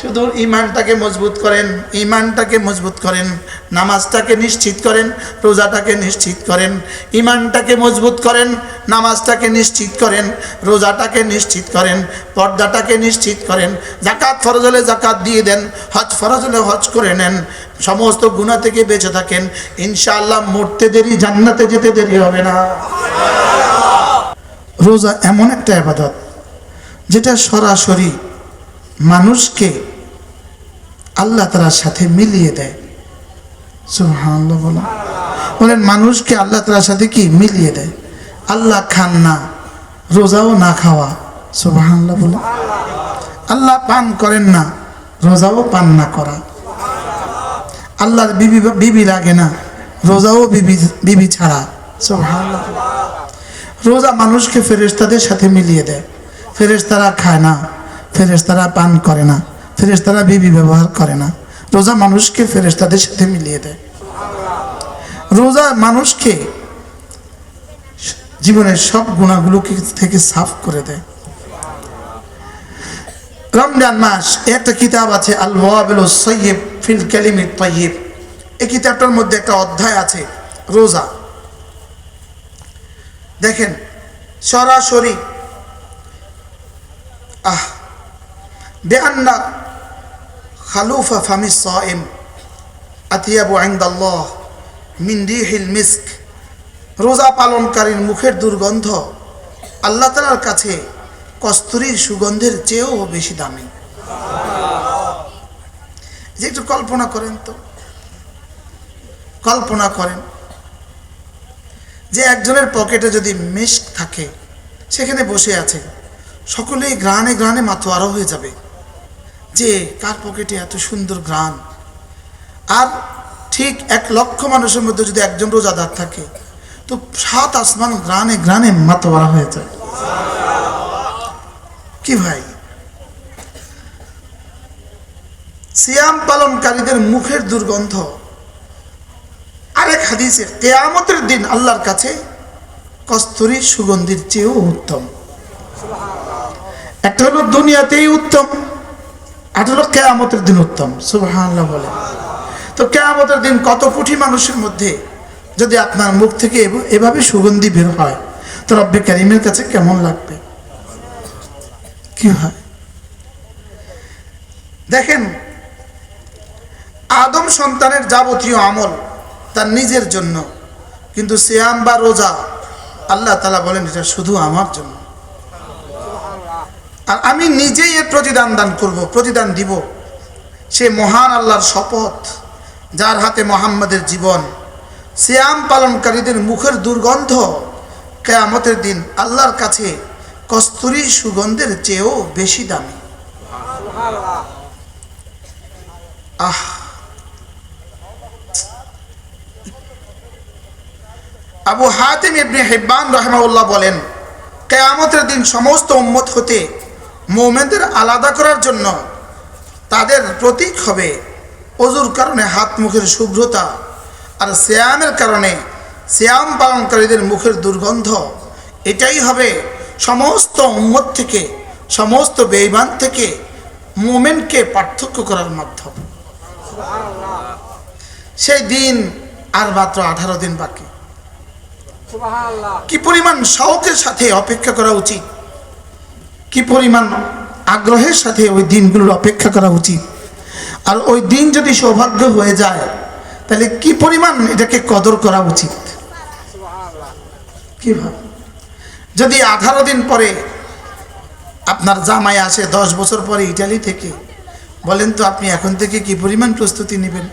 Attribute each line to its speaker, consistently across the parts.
Speaker 1: শুধু ঈমানটাকে মজবুত করেন, ঈমানটাকে মজবুত করেন, নামাজটাকে নিশ্চিত করেন, রোজাটাকে নিশ্চিত করেন। ঈমানটাকে মজবুত করেন, নামাজটাকে নিশ্চিত করেন, রোজাটাকে নিশ্চিত করেন, পর্দাটাকে নিশ্চিত করেন। যাকাত ফরজ হলে যাকাত দিয়ে দেন, হজ ফরজ হলে হজ করে নেন, সমস্ত গুনাহ থেকে বেঁচে থাকেন। ইনশাআল্লাহ মরতে দেরি, জান্নাতে যেতে দেরি হবে না। রোজা এমন একটা ইবাদত যেটা সরাসরি মানুষকে আল্লাহ তাআলার সাথে মিলিয়ে দেয়। সুবহানাল্লাহ বলেন, মানুষকে আল্লাহ তাআলার সাথে কি মিলিয়ে দেয়। আল্লাহ খান না, রোজাও না খাওয়া। সুবহানাল্লাহ বলেন। আল্লাহ পান করেন না, রোজাও পান না করা। আল্লাহর বিবি লাগে না, রোজাও বিবি ছাড়া। সুবহানাল্লাহ। রোজা মানুষকে ফেরেশতাদের সাথে মিলিয়ে দেয়। ফেরেশতারা খায় না, ফেরেশতারা পান করে না, ফেরেশতারা বিবি ব্যবহার করে না। রোজা মানুষকে ফেরেশতাদের সাথে মিলিয়ে দেয়। রোজা মানুষকে জীবনের সব গুনাহগুলোকে থেকে সাফ করে দেয়। রমজান মাস, একটা কিতাব আছে আল ওয়াবিলুস সাইয়্যিব ফিল কালিমিত তাইয়্যিব। এই কিতাবটার মধ্যে একটা অধ্যায় আছে রোজা। দেখেন সরাসরি বেআন্না খালুফা ফামিস সাইম আতিয়াবু ইনদাল্লাহ মিন রিহিল মিস্ক। রোজা পালনকারীর মুখের দুর্গন্ধ আল্লাহ তাআলার কাছে কস্তুরীর সুগন্ধের চেয়েও বেশি দামি। যে একটু কল্পনা করেন তো, কল্পনা করেন যে একজনের পকেটে যদি মিস্ক থাকে, সেখানে বসে আছে, সকলেই ঘ্রাণে ঘ্রাণে মাতোয়ারা হয়ে যাবে যে কার পকেটে এত সুন্দর ঘ্রাণ। আর ঠিক 1,00,000 মানুষের মধ্যে যদি একজন রোজাদার থাকে, তো 7 আসমান ঘ্রাণে ঘ্রাণে মাতোয়ারা হয়ে যায়। কি ভাই, সিয়াম পালনকারীদের মুখের দুর্গন্ধ আরেক হাদিসে কিয়ামতের দিন আল্লাহর কাছে কস্তুরী সুগন্ধির চেয়েও উত্তম। একটা হলো দুনিয়াতেই উত্তম, আর হলো কিয়ামতের দিন উত্তম। সুবহানাল্লাহ বলে। তো কিয়ামতের দিন কত কোটি মানুষের মধ্যে যদি আপনার মুখ থেকে এভাবে সুগন্ধি বের হয়, তো রব্বে কারীমের কাছে কেমন লাগবে। কি হয় দেখেন, আদম সন্তানের যাবতীয় আমল তার নিজের জন্য, কিন্তু সিয়াম বা রোজা আল্লাহ তাআলা বলেন এটা শুধু আমার জন্য, আর আমি নিজেই এর প্রতিদান করব, প্রতিদান দিব। সে মহান আল্লাহর শপথ যার হাতে মুহাম্মাদের জীবন। সিয়াম পালনকারীদের মুখের দুর্গন্ধ কিয়ামতের দিন আল্লাহর কাছে কস্তুরী সুগন্ধের চেয়েও বেশি দামি। আবু হাতিম ইবনে হিব্বান রাহিমাহুল্লাহ বলেন, কিয়ামতের দিন সমস্ত উম্মত হতে মুমিনদের আলাদা করার জন্য তাদের প্রতীক হবে ওযুর কারণে হাত মুখের শুভ্রতা, আর সিয়ামের কারণে সিয়াম পালনকারীদের মুখের দুর্গন্ধ। এটাই হবে সমস্ত উম্মত থেকে, সমস্ত বেঈমান থেকে মুমিনকে পার্থক্য করার মাধ্যম। সেই দিন আর মাত্র 18 দিন বাকি। কি পরিমাণ শৌকের সাথে অপেক্ষা করা উচিত, কি পরিমাণ আগ্রহের সাথে ওই দিনগুলোর অপেক্ষা করা উচিত। আর ওই দিন যদি সৌভাগ্য হয়ে যায়, তাহলে কি পরিমাণ এটাকে কদর করা উচিত। কিভাবে যদি 18 দিন পরে আপনার জামাই আসে 10 বছর পরে ইটালি থেকে, বলেন তো আপনি এখন থেকে কি পরিমাণ প্রস্তুতি নেবেন।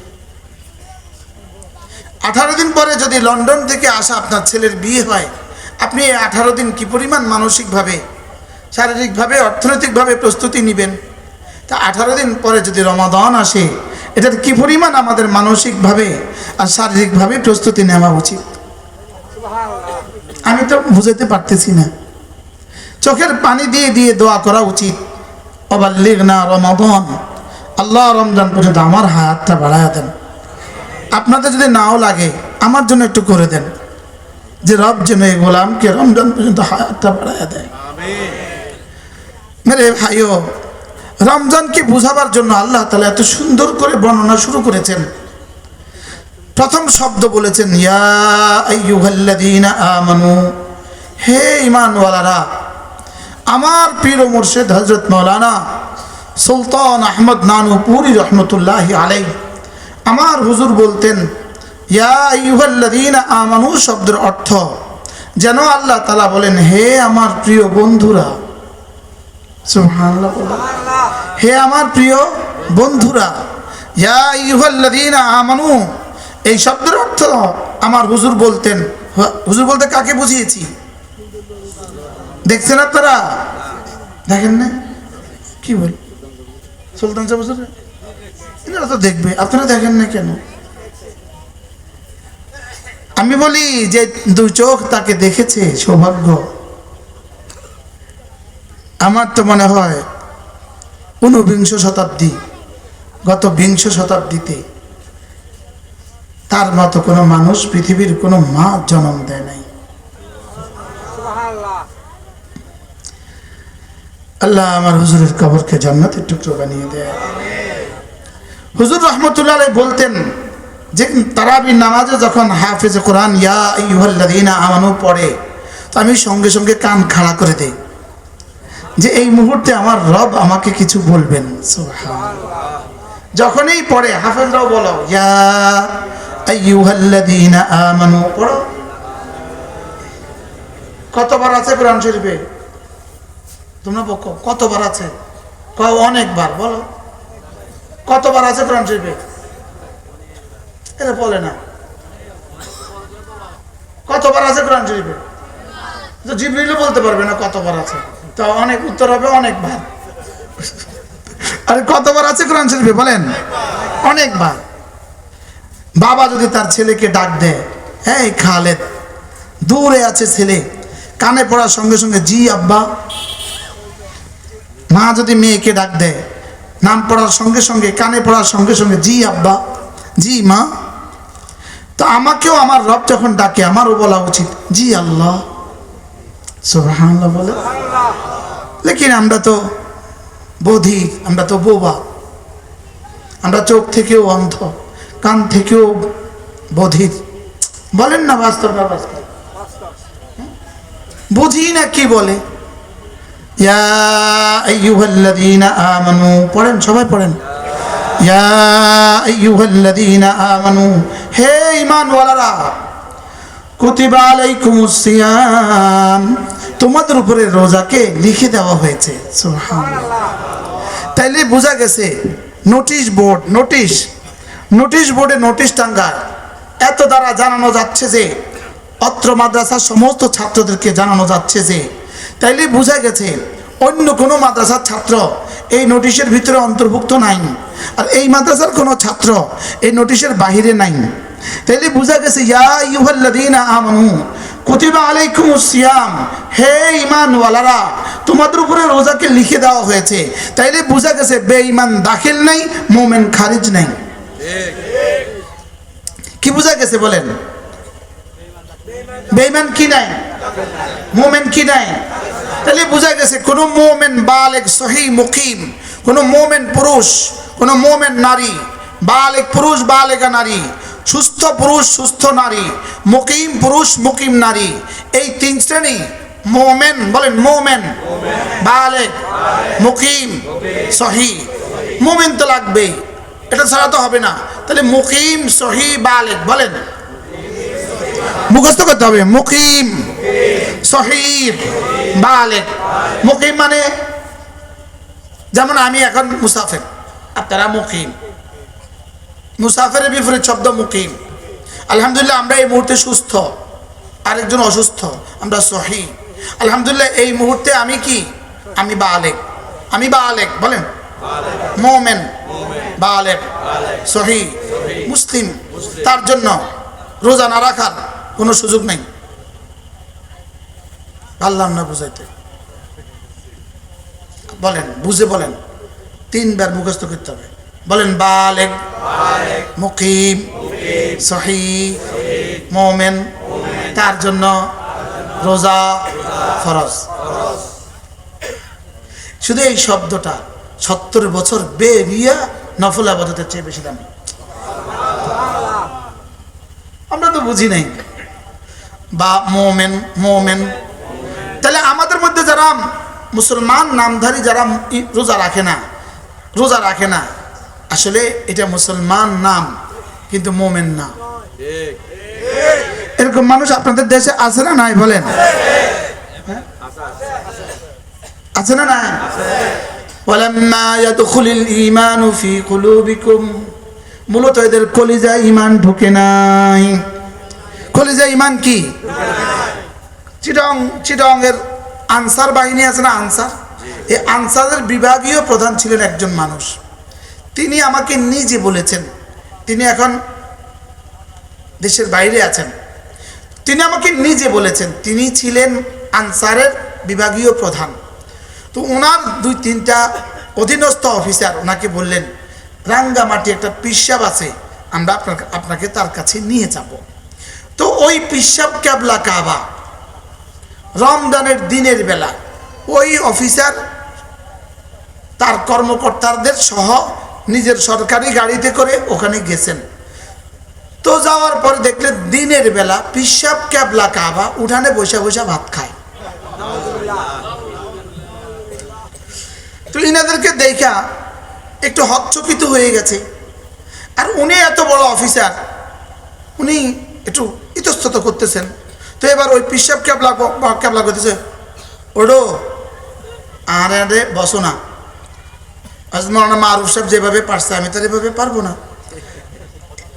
Speaker 1: 18 দিন পরে যদি লন্ডন থেকে আসা আপনার ছেলের বিয়ে হয়, আপনি 18 দিন কি পরিমাণ মানসিকভাবে, শারীরিকভাবে, অর্থনৈতিকভাবে প্রস্তুতি নেবেন। তা 18 দিন পরে যদি রমাদান আসে, এটার কি পরিমাণ আমাদের মানসিকভাবে আর শারীরিকভাবে প্রস্তুতি নেওয়া উচিত। আমি তো বুঝাতে পারতেছি না। চোখের পানি দিয়ে দিয়ে দোয়া করা উচিত, ওয়াবাল্লিগনা রমাদান, আল্লাহ রমজান পর্যন্ত আমার হায়াতটা বাড়ায়া দেন। আপনাদের যদি নাও লাগে, আমার জন্য একটু করে দেন, যে রব যেন এই গোলামকে রমজান পর্যন্ত হায়াতটা বাড়ায়া দেয়। মেরে ভাইও, রমজানকে বুঝাবার জন্য আল্লাহ তাআলা এত সুন্দর করে বর্ণনা শুরু করেছেন। প্রথম শব্দ বলেছেন ইয়া আইয়ুহাল্লাযীনা আমানু, হে ঈমানওয়ালারা। আমার পীর ও মুর্শিদ হযরত মাওলানা সুলতান আহমদ নানুপুরি রহমতুল্লাহি আলাইহি আমার হুজুর বলতেন ইয়া আইয়ুহাল্লাযীনা আমানু শব্দের অর্থ যেন আল্লাহ তাআলা বলেন হে আমার প্রিয় বন্ধুরা। সুবহানাল্লাহ, হে আমার প্রিয় বন্ধুরা। ইয়া আইয়ুহাল্লাযীনা আমানু এই শব্দের অর্থ আমার হুজুর বলতেন। হুজুর বলতে কাকে বুঝিয়েছি দেখছেন আপনারা? দেখেন না কি বল সুলতান সাহেব হুজুর, এনারা তো দেখবে, আপনারা দেখেন না কেন? আমি বলি যে দুই চোখ তাকে দেখেছে সৌভাগ্য। আমার তো মনে হয় ঊনবিংশ শতাব্দী, গত বিংশ শতাব্দীতে তার মতো কোনো মানুষ পৃথিবীর কোনো মা জন্ম দেয় নাই। আল্লাহ আমার হুজুরের কবরকে জান্নাতের টুকরো বানিয়ে দেয়। হুজুর রহমতুল্লাহ আলাইহি বলতেন যে তারাবির নামাজে যখন হাফেজে কোরআন ইয়া আইয়ুহাল্লাযীনা আমানু পড়ে তো আমি সঙ্গে সঙ্গে কান খাড়া করে দেই যে এই মুহূর্তে আমার রব আমাকে কিছু বলবেন। সুবহানাল্লাহ। যখনই পড়ে হাফেজরাও বলো ইয়া আইয়ুহাল্লাযীনা আমানু পড়ো। কতবার আছে কোরআন শরীফে? তোমরা বলো কতবার আছে? কয় অনেকবার। বলো কতবার আছে কোরআন শরীফে? এটা বলে না। কতবার আছে কোরআন শরীফে? তো জিবরিলও বলতে পারবে না কতবার আছে, তো অনেক উত্তর হবে অনেকবার। আরে কতবার আছে কোরআন শরীফে বলেন? অনেকবার। বাবা যদি তার ছেলেকে ডাক দেয় এই খালেদ, দূরে আছে ছেলে, কানে পড়ার সঙ্গে সঙ্গে জি আব্বা। মা যদি মেয়েকে ডাক দেয় নাম পড়ার সঙ্গে সঙ্গে কানে পড়ার সঙ্গে সঙ্গে জি আব্বা জি মা, তো আমাকেও আমার রব যখন ডাকে আমারও বলা উচিত জি আল্লাহ। সুবহানাল্লাহ বলে। লেকিন আমরা তো বধির, আমরা তো বোবা, আমরা চোখ থেকেও অন্ধ, কান থেকেও বধির। বলেন না বাস্তব বাস্তব, বুঝি না কি বলে। ইয়া আইয়ুহাল্লাযীনা আমানু পড়েন, সবাই পড়েন ইয়া আইয়ুহাল্লাযীনা আমানু, হে ঈমানওয়ালারা। কুতিবা আলাইকুমুস সিয়াম, তোমাদের উপরে রোজাকে লিখে দেওয়া হয়েছে। সুবহানাল্লাহ। তাইলে বোঝা গেছে নোটিশ বোর্ড, নোটিশ বোর্ডে নোটিশ টাঙ্গায় এত দ্বারা জানানো যাচ্ছে যে অত্র মাদ্রাসার সমস্ত ছাত্রদেরকে জানানো যাচ্ছে যে, তাইলে বোঝা গেছে অন্য কোনো মাদ্রাসার ছাত্র এই নোটিশের ভিতরে অন্তর্ভুক্ত নাই, আর এই মাদ্রাসার কোনো ছাত্র এই নোটিশের বাহিরে নাই। তাইলে বোঝা গেছে ইয়া আইয়ুহাল্লাযীনা আমানু কুতিবা আলাইকুমুস সিয়াম, হে ঈমানওয়ালারা তোমাদের উপরে রোজাকে লিখে দেওয়া হয়েছে। তাইলে বোঝা গেছে বেঈমান দাখিল নাই, মুমিন খারিজ নাই। কি বোঝা গেছে বলেন? বেঈমান কি নাই, মুমিন কি নাই। তাহলে বোঝা গেছে কোন মুমিন বালিগ সহি মুকিম, কোন মুমিন পুরুষ, কোন মুমিন নারী, বালিগ পুরুষ বালিগা নারী, সুস্থ পুরুষ সুস্থ নারী, মুকিম পুরুষ মুকিম নারী, এই তিন শ্রেণী মুমিন। বলেন মুমিন, বালিগ, মুকিম, সহি। মুমিন তো লাগবেই, এটা ছাড়া তো হবে না। তাহলে মুকিম সহি বালিগ বলেন, মুখস্থ করতে হবে। মুকিম সহিহ বালিগ। মুকিম মানে যেমন আমি এখন মুসাফির, আপনারা মুকিম। মুসাফিরের বিপরীত শব্দ মুকিম। আলহামদুলিল্লাহ আমরা এই মুহূর্তে সুস্থ, আরেকজন অসুস্থ, আমরা সহি। আলহামদুলিল্লাহ এই মুহূর্তে আমি কি? আমি বালিগ। আমি বালিগ বলেন, মুমিন, বালিগ, সহি, মুসলিম। তার জন্য রোজা না রাখার কোনো সুযোগ নেই। পারলাম না বুঝাইতে, বলেন বুঝে বলেন, তিনবার মুখস্থ করতে হবে। বলেন বালিগ, মুকিম, সহি, মুমিন। তার জন্য রোজা ফরজ। শুধু এই শব্দটা 70 বছর বেরিয়া নফল আবাদতের চেয়ে বেশি দামি। আমরা তো বুঝি নাই বা মোমেন মোমেন। তাহলে আমাদের মধ্যে যারা মুসলমান নামধারী যারা রোজা রাখে না আসলে এটা মুসলমান নাম কিন্তু মোমেন না। এরকম মানুষ আপনাদের দেশে আছে না নাই বলেন? আছে না নাই? ওয়ালাম্মা ইয়াদখুলুল ঈমানু ফি কুলুবিকুম, মূলত এদের কলিজায় ঈমান ঢোকে নাই। কলিজায় ঈমান কি? চিটং এর আনসার বাহিনী আছে না, আনসার, এই আনসারের বিভাগীয় প্রধান ছিলেন একজন মানুষ। তিনি আমাকে নিজে বলেছেন, তিনি এখন দেশের বাইরে আছেন, তিনি আমাকে নিজে বলেছেন তিনি ছিলেন আনসারের বিভাগীয় প্রধান। তো ওনার 2-3টা অধীনস্থ অফিসার ওনাকে বললেন, রাঙ্গামাটি একটা পিসাব আছে, আমরা আপনাকে তার কাছে নিয়ে যাব। তো ওই পিসাব কেবলা কাবা, রমজানের দিনের বেলা ওই অফিসার তার কর্মকর্তাদের সহ নিজের সরকারি গাড়িতে করে ওখানে গেছেন। তো যাওয়ার পরে দেখলেন দিনের বেলা পিসাব কেবলা কাবা উঠানে বসে বসে ভাত খায়। তো ইনাদেরকে দেখা একটু হকচকিত হয়ে গেছে। আর উনি এত বড় অফিসার, উনি একটু ইতস্তত করতেছেন। তো এবার ওই পিসাব কেবলা করতেছে, ওডো আর বসো না, আজমানা মারুফ সাহেব যেভাবে পারছে আমি তার এভাবে পারবো না,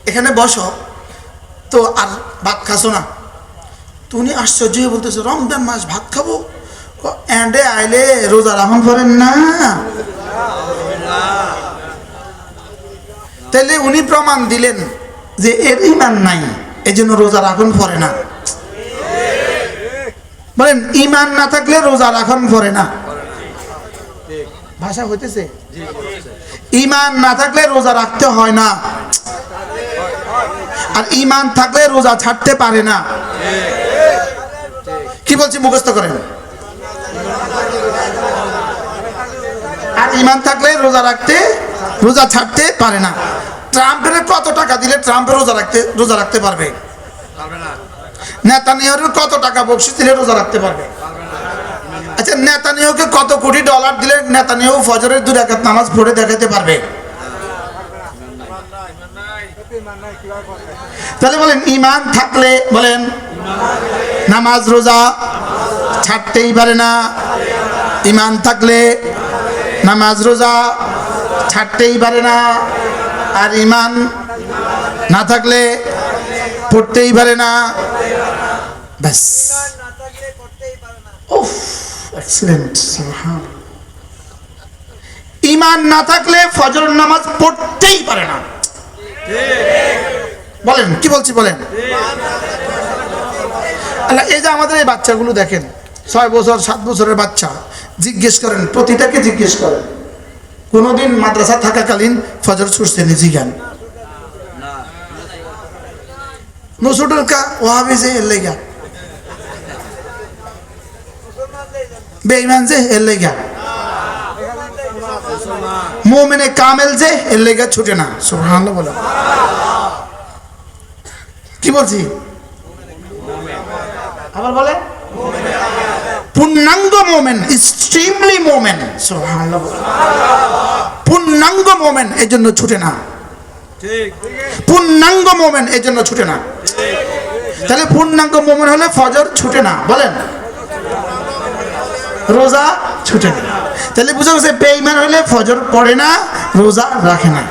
Speaker 1: এখানে বসো। তো আর ভাত খাসো না। তো উনি আশ্চর্য হয়ে বলতেছে, রমজান মাস ভাত খাবো? এন্ডে আইলে রোজা রাখুন করেন না? তাহলে উনি প্রমাণ দিলেন যে এর ঈমান নাই, এই জন্য রোজা রাখুন পরে না। বলেন ঈমান না থাকলে রোজা রাখুন পরে না। ভাষা হইতেছে? ঈমান না থাকলে রোজা রাখতে হয় না, আর ঈমান থাকলে রোজা ছাড়তে পারে না। কি বলছি মুখস্থ করেন। আর ঈমান থাকলে রোজা ছাড়তে পারে না। ট্রাম্পের কত টাকা দিলে ট্রাম্পের রোজা রাখতে পারবে? নেতানিয়াহুর কত টাকা বকশিশ দিলে রোজা রাখতে পারবে? আচ্ছা, নেতানিয়াহুকে কত কোটি ডলার দিলে নেতানিয়াহু ফজরের 2 রাকাত নামাজ পড়ে দেখাতে পারবে? তাহলে বলেন ঈমান থাকলে বলেন নামাজ রোজা ছাড়তেই পারে না। ঈমান থাকলে নামাজ রোজা ছাড়তেই পারে না, আর ঈমান না থাকলে পড়তেই পারে না। ব্যাস, উফ, এক্সিলেন্ট। ঈমান না থাকলে ফজর নামাজ পড়তেই পারে না। বলেন কি বলছি বলেন। আল্লাহ, এই যে আমাদের এই বাচ্চাগুলো দেখেন, 6 বছর 7 বছরের বাচ্চা, জিজ্ঞেস করেন, প্রতিটাকে জিজ্ঞেস করেন কোনদিন মাদ্রাসা থাকাকালীন ফজর ছুটছে নি? জিজ্ঞান নসুটুল কা ওয়াহাবি যে এর লেগা, বেঈমান যে এর লেগা, মুমিনে কামেল যে এর লেগা ছুটে না। সুবহানাল্লাহ বলো। কি বলছি? আবার বলে পূর্ণাঙ্গ মোমেন, এক্সট্রিমলি মোমেন। সুবহানাল্লাহ। পূর্ণাঙ্গ মোমেন এই জন্য ছুটে না। পূর্ণাঙ্গ মোমেন এই জন্য ছুটে না। তাহলে পূর্ণাঙ্গ মোমেন হলে ফজর ছুটে না, বলেন রোজা ছুটে না। তাহলে বুঝা গেছে বেঈমান হলে ফজর পড়ে না, রোজা রাখে না।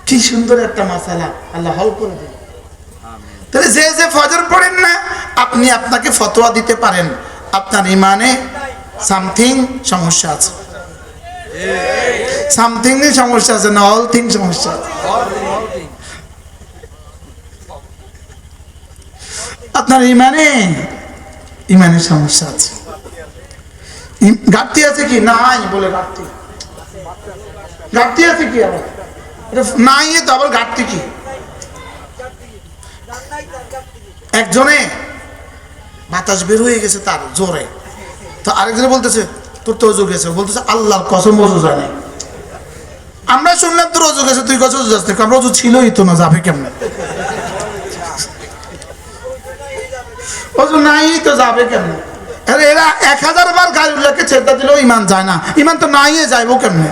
Speaker 1: কি সুন্দর একটা মাসালা আল্লাহ হল করে দিল। তাহলে যে ফজর পড়েন না, আপনি আপনাকে ফতোয়া দিতে পারেন আপনার ইমানে সামথিং সমস্যা আছে। সামথিং সমস্যা আছে না, অল থিং সমস্যা আছে। আপনার ইমানে সমস্যা আছে। ঘাটতি আছে কি? নাই বলে ঘাটতি আছে কি? আবার নাই তো আবার ঘাটতি কি? একজনে বাতাস বের হয়ে গেছে তার জোরে, তো আরেকজনে বলতেছে তোর তো অজু গেছে, বলতেছে আল্লাহর কসম অজু যায় নাই। আমরা শুনলাম তোর অজু গেছে, তুই কত অজু যাস? আমরা অজু ছিলই তো না, যাবে কেমনে? অজু নাই তো যাবে কেমনে? আরে এরা 1000 বার গায়রুল্লাহকে ছেড়ে দিলেও ইমান যায় না, ইমান তো নাই যাইবো কেমনে?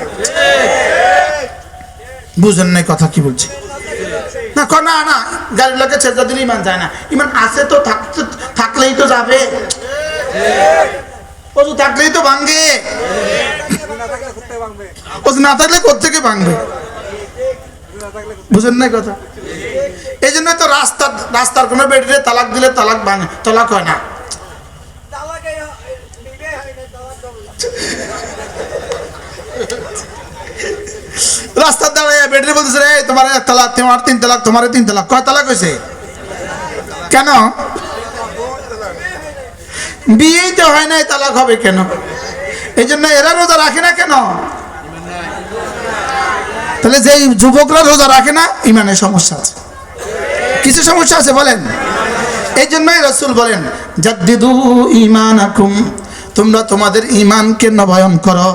Speaker 1: বুঝেন নাই কথা কি বলছি? না না না, গায়রুল্লাহকে ছেড়ে দিলে ইমান যায় না, ইমান আছে তো, থাকলেই তো যাবে। অজু থাকলেই তো ভাঙবে, অজু না থাকলে কোত্থেকে ভাঙবে? বুঝেন নাই কথা? এই জন্য তো রাস্তার কোনো বেডে তালাক দিলে তালাক ভাঙে, তালাক হয় না। রাস্তার দাঁড়ায় বেডে বলতেছে রে তোমার 1 তালাক, তোমার 3 তালাক, তোমার 3 তালাক। কয় তালাক হয়েছে? কেন? বিয়েই তো হয় নাই, তালাক হবে কেন? এই জন্য এরা রোজা রাখে না কেন? তাহলে যে যুবকরা রোজা রাখে না, ইমানের সমস্যা আছে, কিছু সমস্যা আছে বলেন। এই জন্যই রাসূল বলেন জাদ্দিদু ঈমানাকুম, তোমরা তোমাদের ঈমানকে নবায়ন করো।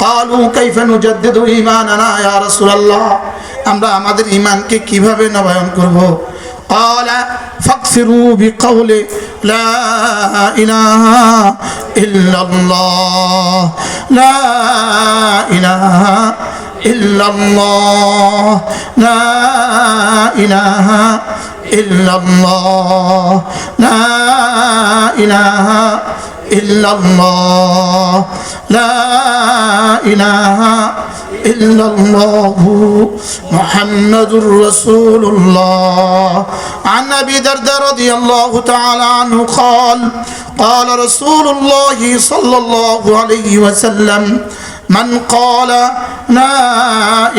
Speaker 1: ক্বালু কাইফা নুজাদ্দিদু ঈমানানা ইয়া রাসূলুল্লাহ, আমরা আমাদের ঈমানকে কিভাবে নবায়ন করব? ক্বালা ফাকফিরু বিকাউলি লা ইলাহা ইল্লাল্লাহ, লা ইলাহা ইল্লাল্লাহ, লা ইলাহা ইল্লাল্লাহ, লা ইলাহা ইল্লাল্লাহ, লা ইলাহা ইল্লাল্লাহু মুহাম্মাদুর রাসূলুল্লাহ। عن أبي درداء رضي الله تعالى عنه قال قال رسول الله صلى الله عليه وسلم من قال لا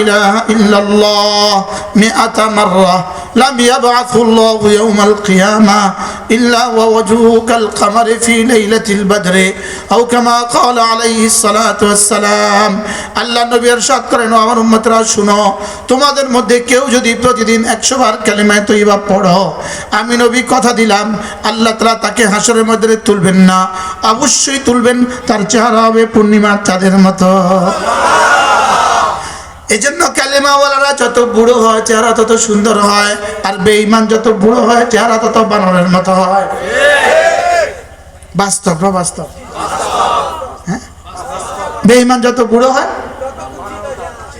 Speaker 1: إله إلا الله 100 مرة لم يبعث الله يوم القيامة إلا ووجهه كالقمر في ليلة البدر أو كما قال عليه الصلاة والسلام। আল্লাহ নবী ইরশাদ করেন, আমার উম্মতরা শুনো, তোমাদের মধ্যে কেউ যদি প্রতিদিন 100 বার কালিমা তৈয়বা পড়ো, আমি নবী কথা দিলাম আল্লাহ তাআলা তাকে হাসরের মধ্যে তুলবেন না, অবশ্যই তুলবেন, তার চেহারা হবে পূর্ণিমার চাঁদের মতো। এই জন্য কালেমাওয়ালারা যত বুড়ো হয় চেহারা তত সুন্দর হয়, আর বেঈমান যত বুড়ো হয় চেহারা তত বানরের মতো হয়। বাস্তব না বাস্তব? হ্যাঁ, বেঈমান যত বুড়ো হয়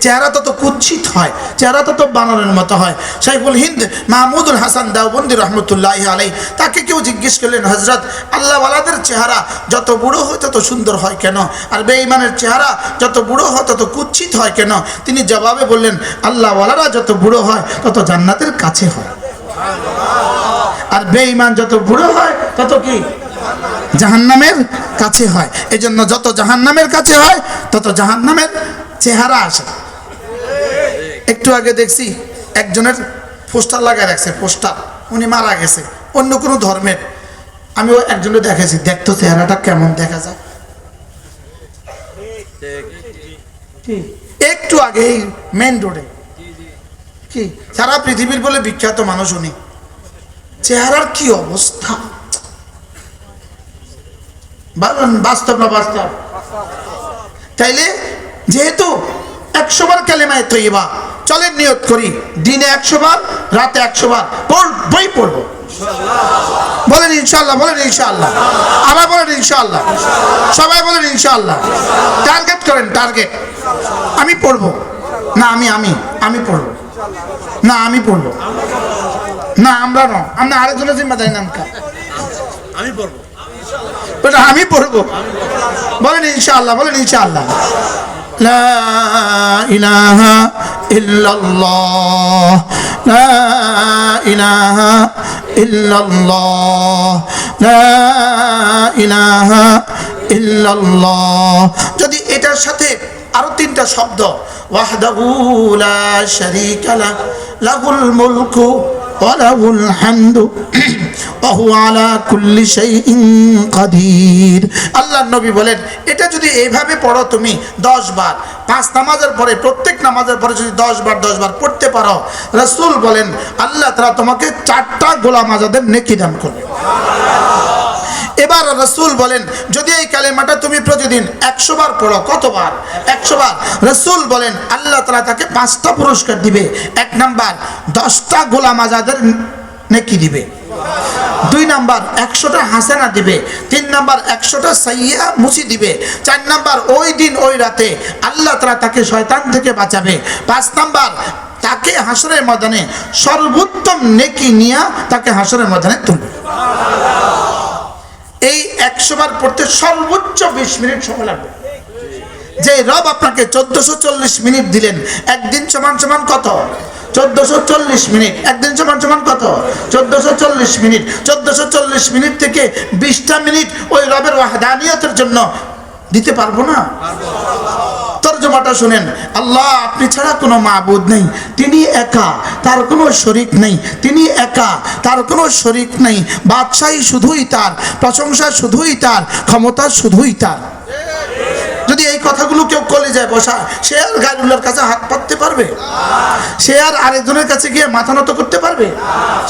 Speaker 1: চেহারা তত কুৎসিত হয়, চেহারা তত বানরের মতো হয়। শাইখুল হিন্দ মাহমুদুল হাসান দেওবন্দি রহমতুল্লাহি আলাইহি, তাকে কেউ জিজ্ঞেস করলেন, হযরত আল্লাহওয়ালাদের চেহারা যত বুড়ো হয় তত সুন্দর হয় কেন, আর বেঈমানের চেহারা যত বুড়ো হয় তত কুৎসিত হয় কেন? তিনি জবাবে বললেন, আল্লাহওয়ালারা যত বুড়ো হয় তত জান্নাতের কাছে হয়, আর বেঈমান যত বুড়ো হয় তত কি জাহান্নামের কাছে হয়। এই জন্য যত জাহান্নামের কাছে হয় তত জাহান্নামের চেহারা আসে। একটু আগে দেখছি একজনের পোস্টার লাগায় রাখছে, পোস্টার, উনি মারা গেছে অন্য কোনো ধর্মের। আমিও একজনের দেখেছি, দেখতো চেহারাটা কেমন দেখা যায়। একটু আগে মেন রোডে কি সারা পৃথিবীর বলে বিখ্যাত মানুষ উনি, চেহারার কি অবস্থা! বাস্তব না বাস্তব? তাইলে যেহেতু 100 বার কালেমায়ে তৈয়বা, চলেন নিয়ত করি দিনে 100 বার, রাতে 100 বার বই পড়বো। বলেন ইনশাআল্লাহ, বলেন ইনশাআল্লাহ, আবার বলেন ইনশাআল্লাহ, সবাই বলেন ইনশাআল্লাহ। টার্গেট করেন, টার্গেট। আমি পড়বো না, আমি পড়বো না, আমি পড়বো না, আমরা না, আমরা আরেকজনের জিম্মাদারি নাম কা, আমি পড়বো, আমি পড়বো। বলেন ইনশাআল্লাহ, বলেন ইনশাআল্লাহ। লা ইলাহা ইল্লাল্লাহ, লা ইলাহা ইল্লাল্লাহ, লা ইলাহা ইল্লাল্লাহ। যদি এটার সাথে আরো 3টা শব্দ, ওয়াহদাহু লা শারীকা লাহু, লাহুল মুলকু ওয়া লাহুল হামদু ওয়া হুয়া আলা কুল্লি শাইইন কাদির। আল্লাহর নবী বলেন, এটা যদি এইভাবে পড়ো তুমি 10 বার, 5 নামাজের পরে, প্রত্যেক নামাজের পরে যদি 10 বার পড়তে পারো, রাসূল বলেন আল্লাহ তাআলা তোমাকে 4টা গোলাম আজাদের নেকি দান করবে। এবার রাসূল বলেন যদি এই কালেমাটা তুমি প্রতিদিন 100 বার পড়ো, কতবার? 100 বার। রাসূল বলেন আল্লাহ তাআলা তাকে 5টা পুরস্কার দিবে। 1 নাম্বার 10টা গোলাম আজাদের নেকি দিবে, 2 নাম্বার 100টা হাসানা দিবে, 3 নাম্বার 100টা সাইয়্যা মুছি দিবে, 4 নাম্বার ওই দিন ওই রাতে আল্লাহ তাআলা তাকে শয়তান থেকে বাঁচাবে, 5 নাম্বার তাকে হাসরের ময়দানে সর্বোত্তম নেকি নিয়ে তাকে হাসরের ময়দানে তুলবে। এই 100 বার পড়তে সর্বোচ্চ 20 মিনিট সময় লাগবে। যে রব আপনাকে 1440 মিনিট দিলেন, একদিন সমান সমান কত? 1440 মিনিট। একদিন সমান সমান কত? 1440 মিনিট। 1440 মিনিট থেকে 20টা মিনিট ওই রবের ওয়াহদানিয়তের জন্য দিতে পারবো না? তরজমাটা শুনেন, আল্লাহ আপনি ছাড়া কোনো মাবুদ নেই, তিনি একা, তার কোনো শরীক নেই, তিনি একা, তার কোনো শরীক নেই, বাদশাহী শুধুই তার, প্রশংসা শুধুই তার, ক্ষমতা শুধুই তার। যদি এই কথাগুলো কেউ কলেজায় বসা, সে আর গায়রুল্লাহর কাছে হাত পাততে পারবে? সে আর আরেকজনের কাছে গিয়ে মাথা নত করতে পারবে?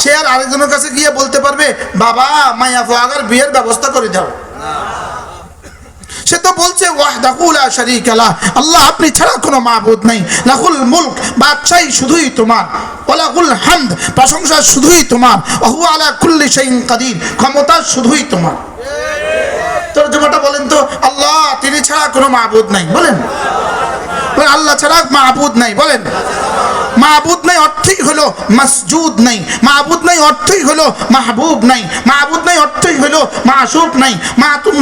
Speaker 1: সে আর আরেকজনের কাছে গিয়ে বলতে পারবে বাবা মাইয়া ফুয়াগার বিয়ের ব্যবস্থা করে দাও? সে তো বলছে ওয়াহদাহু লা শারীকা লাহ, আল্লাহ আপনি ছাড়া কোনো মাবুদ নাই, লাহুল মুলক, বাদশাহী শুধুই তোমার, ওয়া লাহুল হামদ, প্রশংসা শুধুই তোমার, ওয়া হুয়া আলা কুল্লি শাইইন কাদির, ক্ষমতা শুধুই তোমার। তরজমাটা বলেন তো, আল্লাহ তিনি ছাড়া কোনো মাবুদ নাই, বলেন। আল্লাহ ছাড়া মাবুদ নাই, বলেন। মাবুদ নাই অর্থই হলো মাসজুদ নাই, মাবুদ নাই অর্থই হলো মাহবুব নাই, মাবুদ নাই অর্থই হলো মাশুক নাই,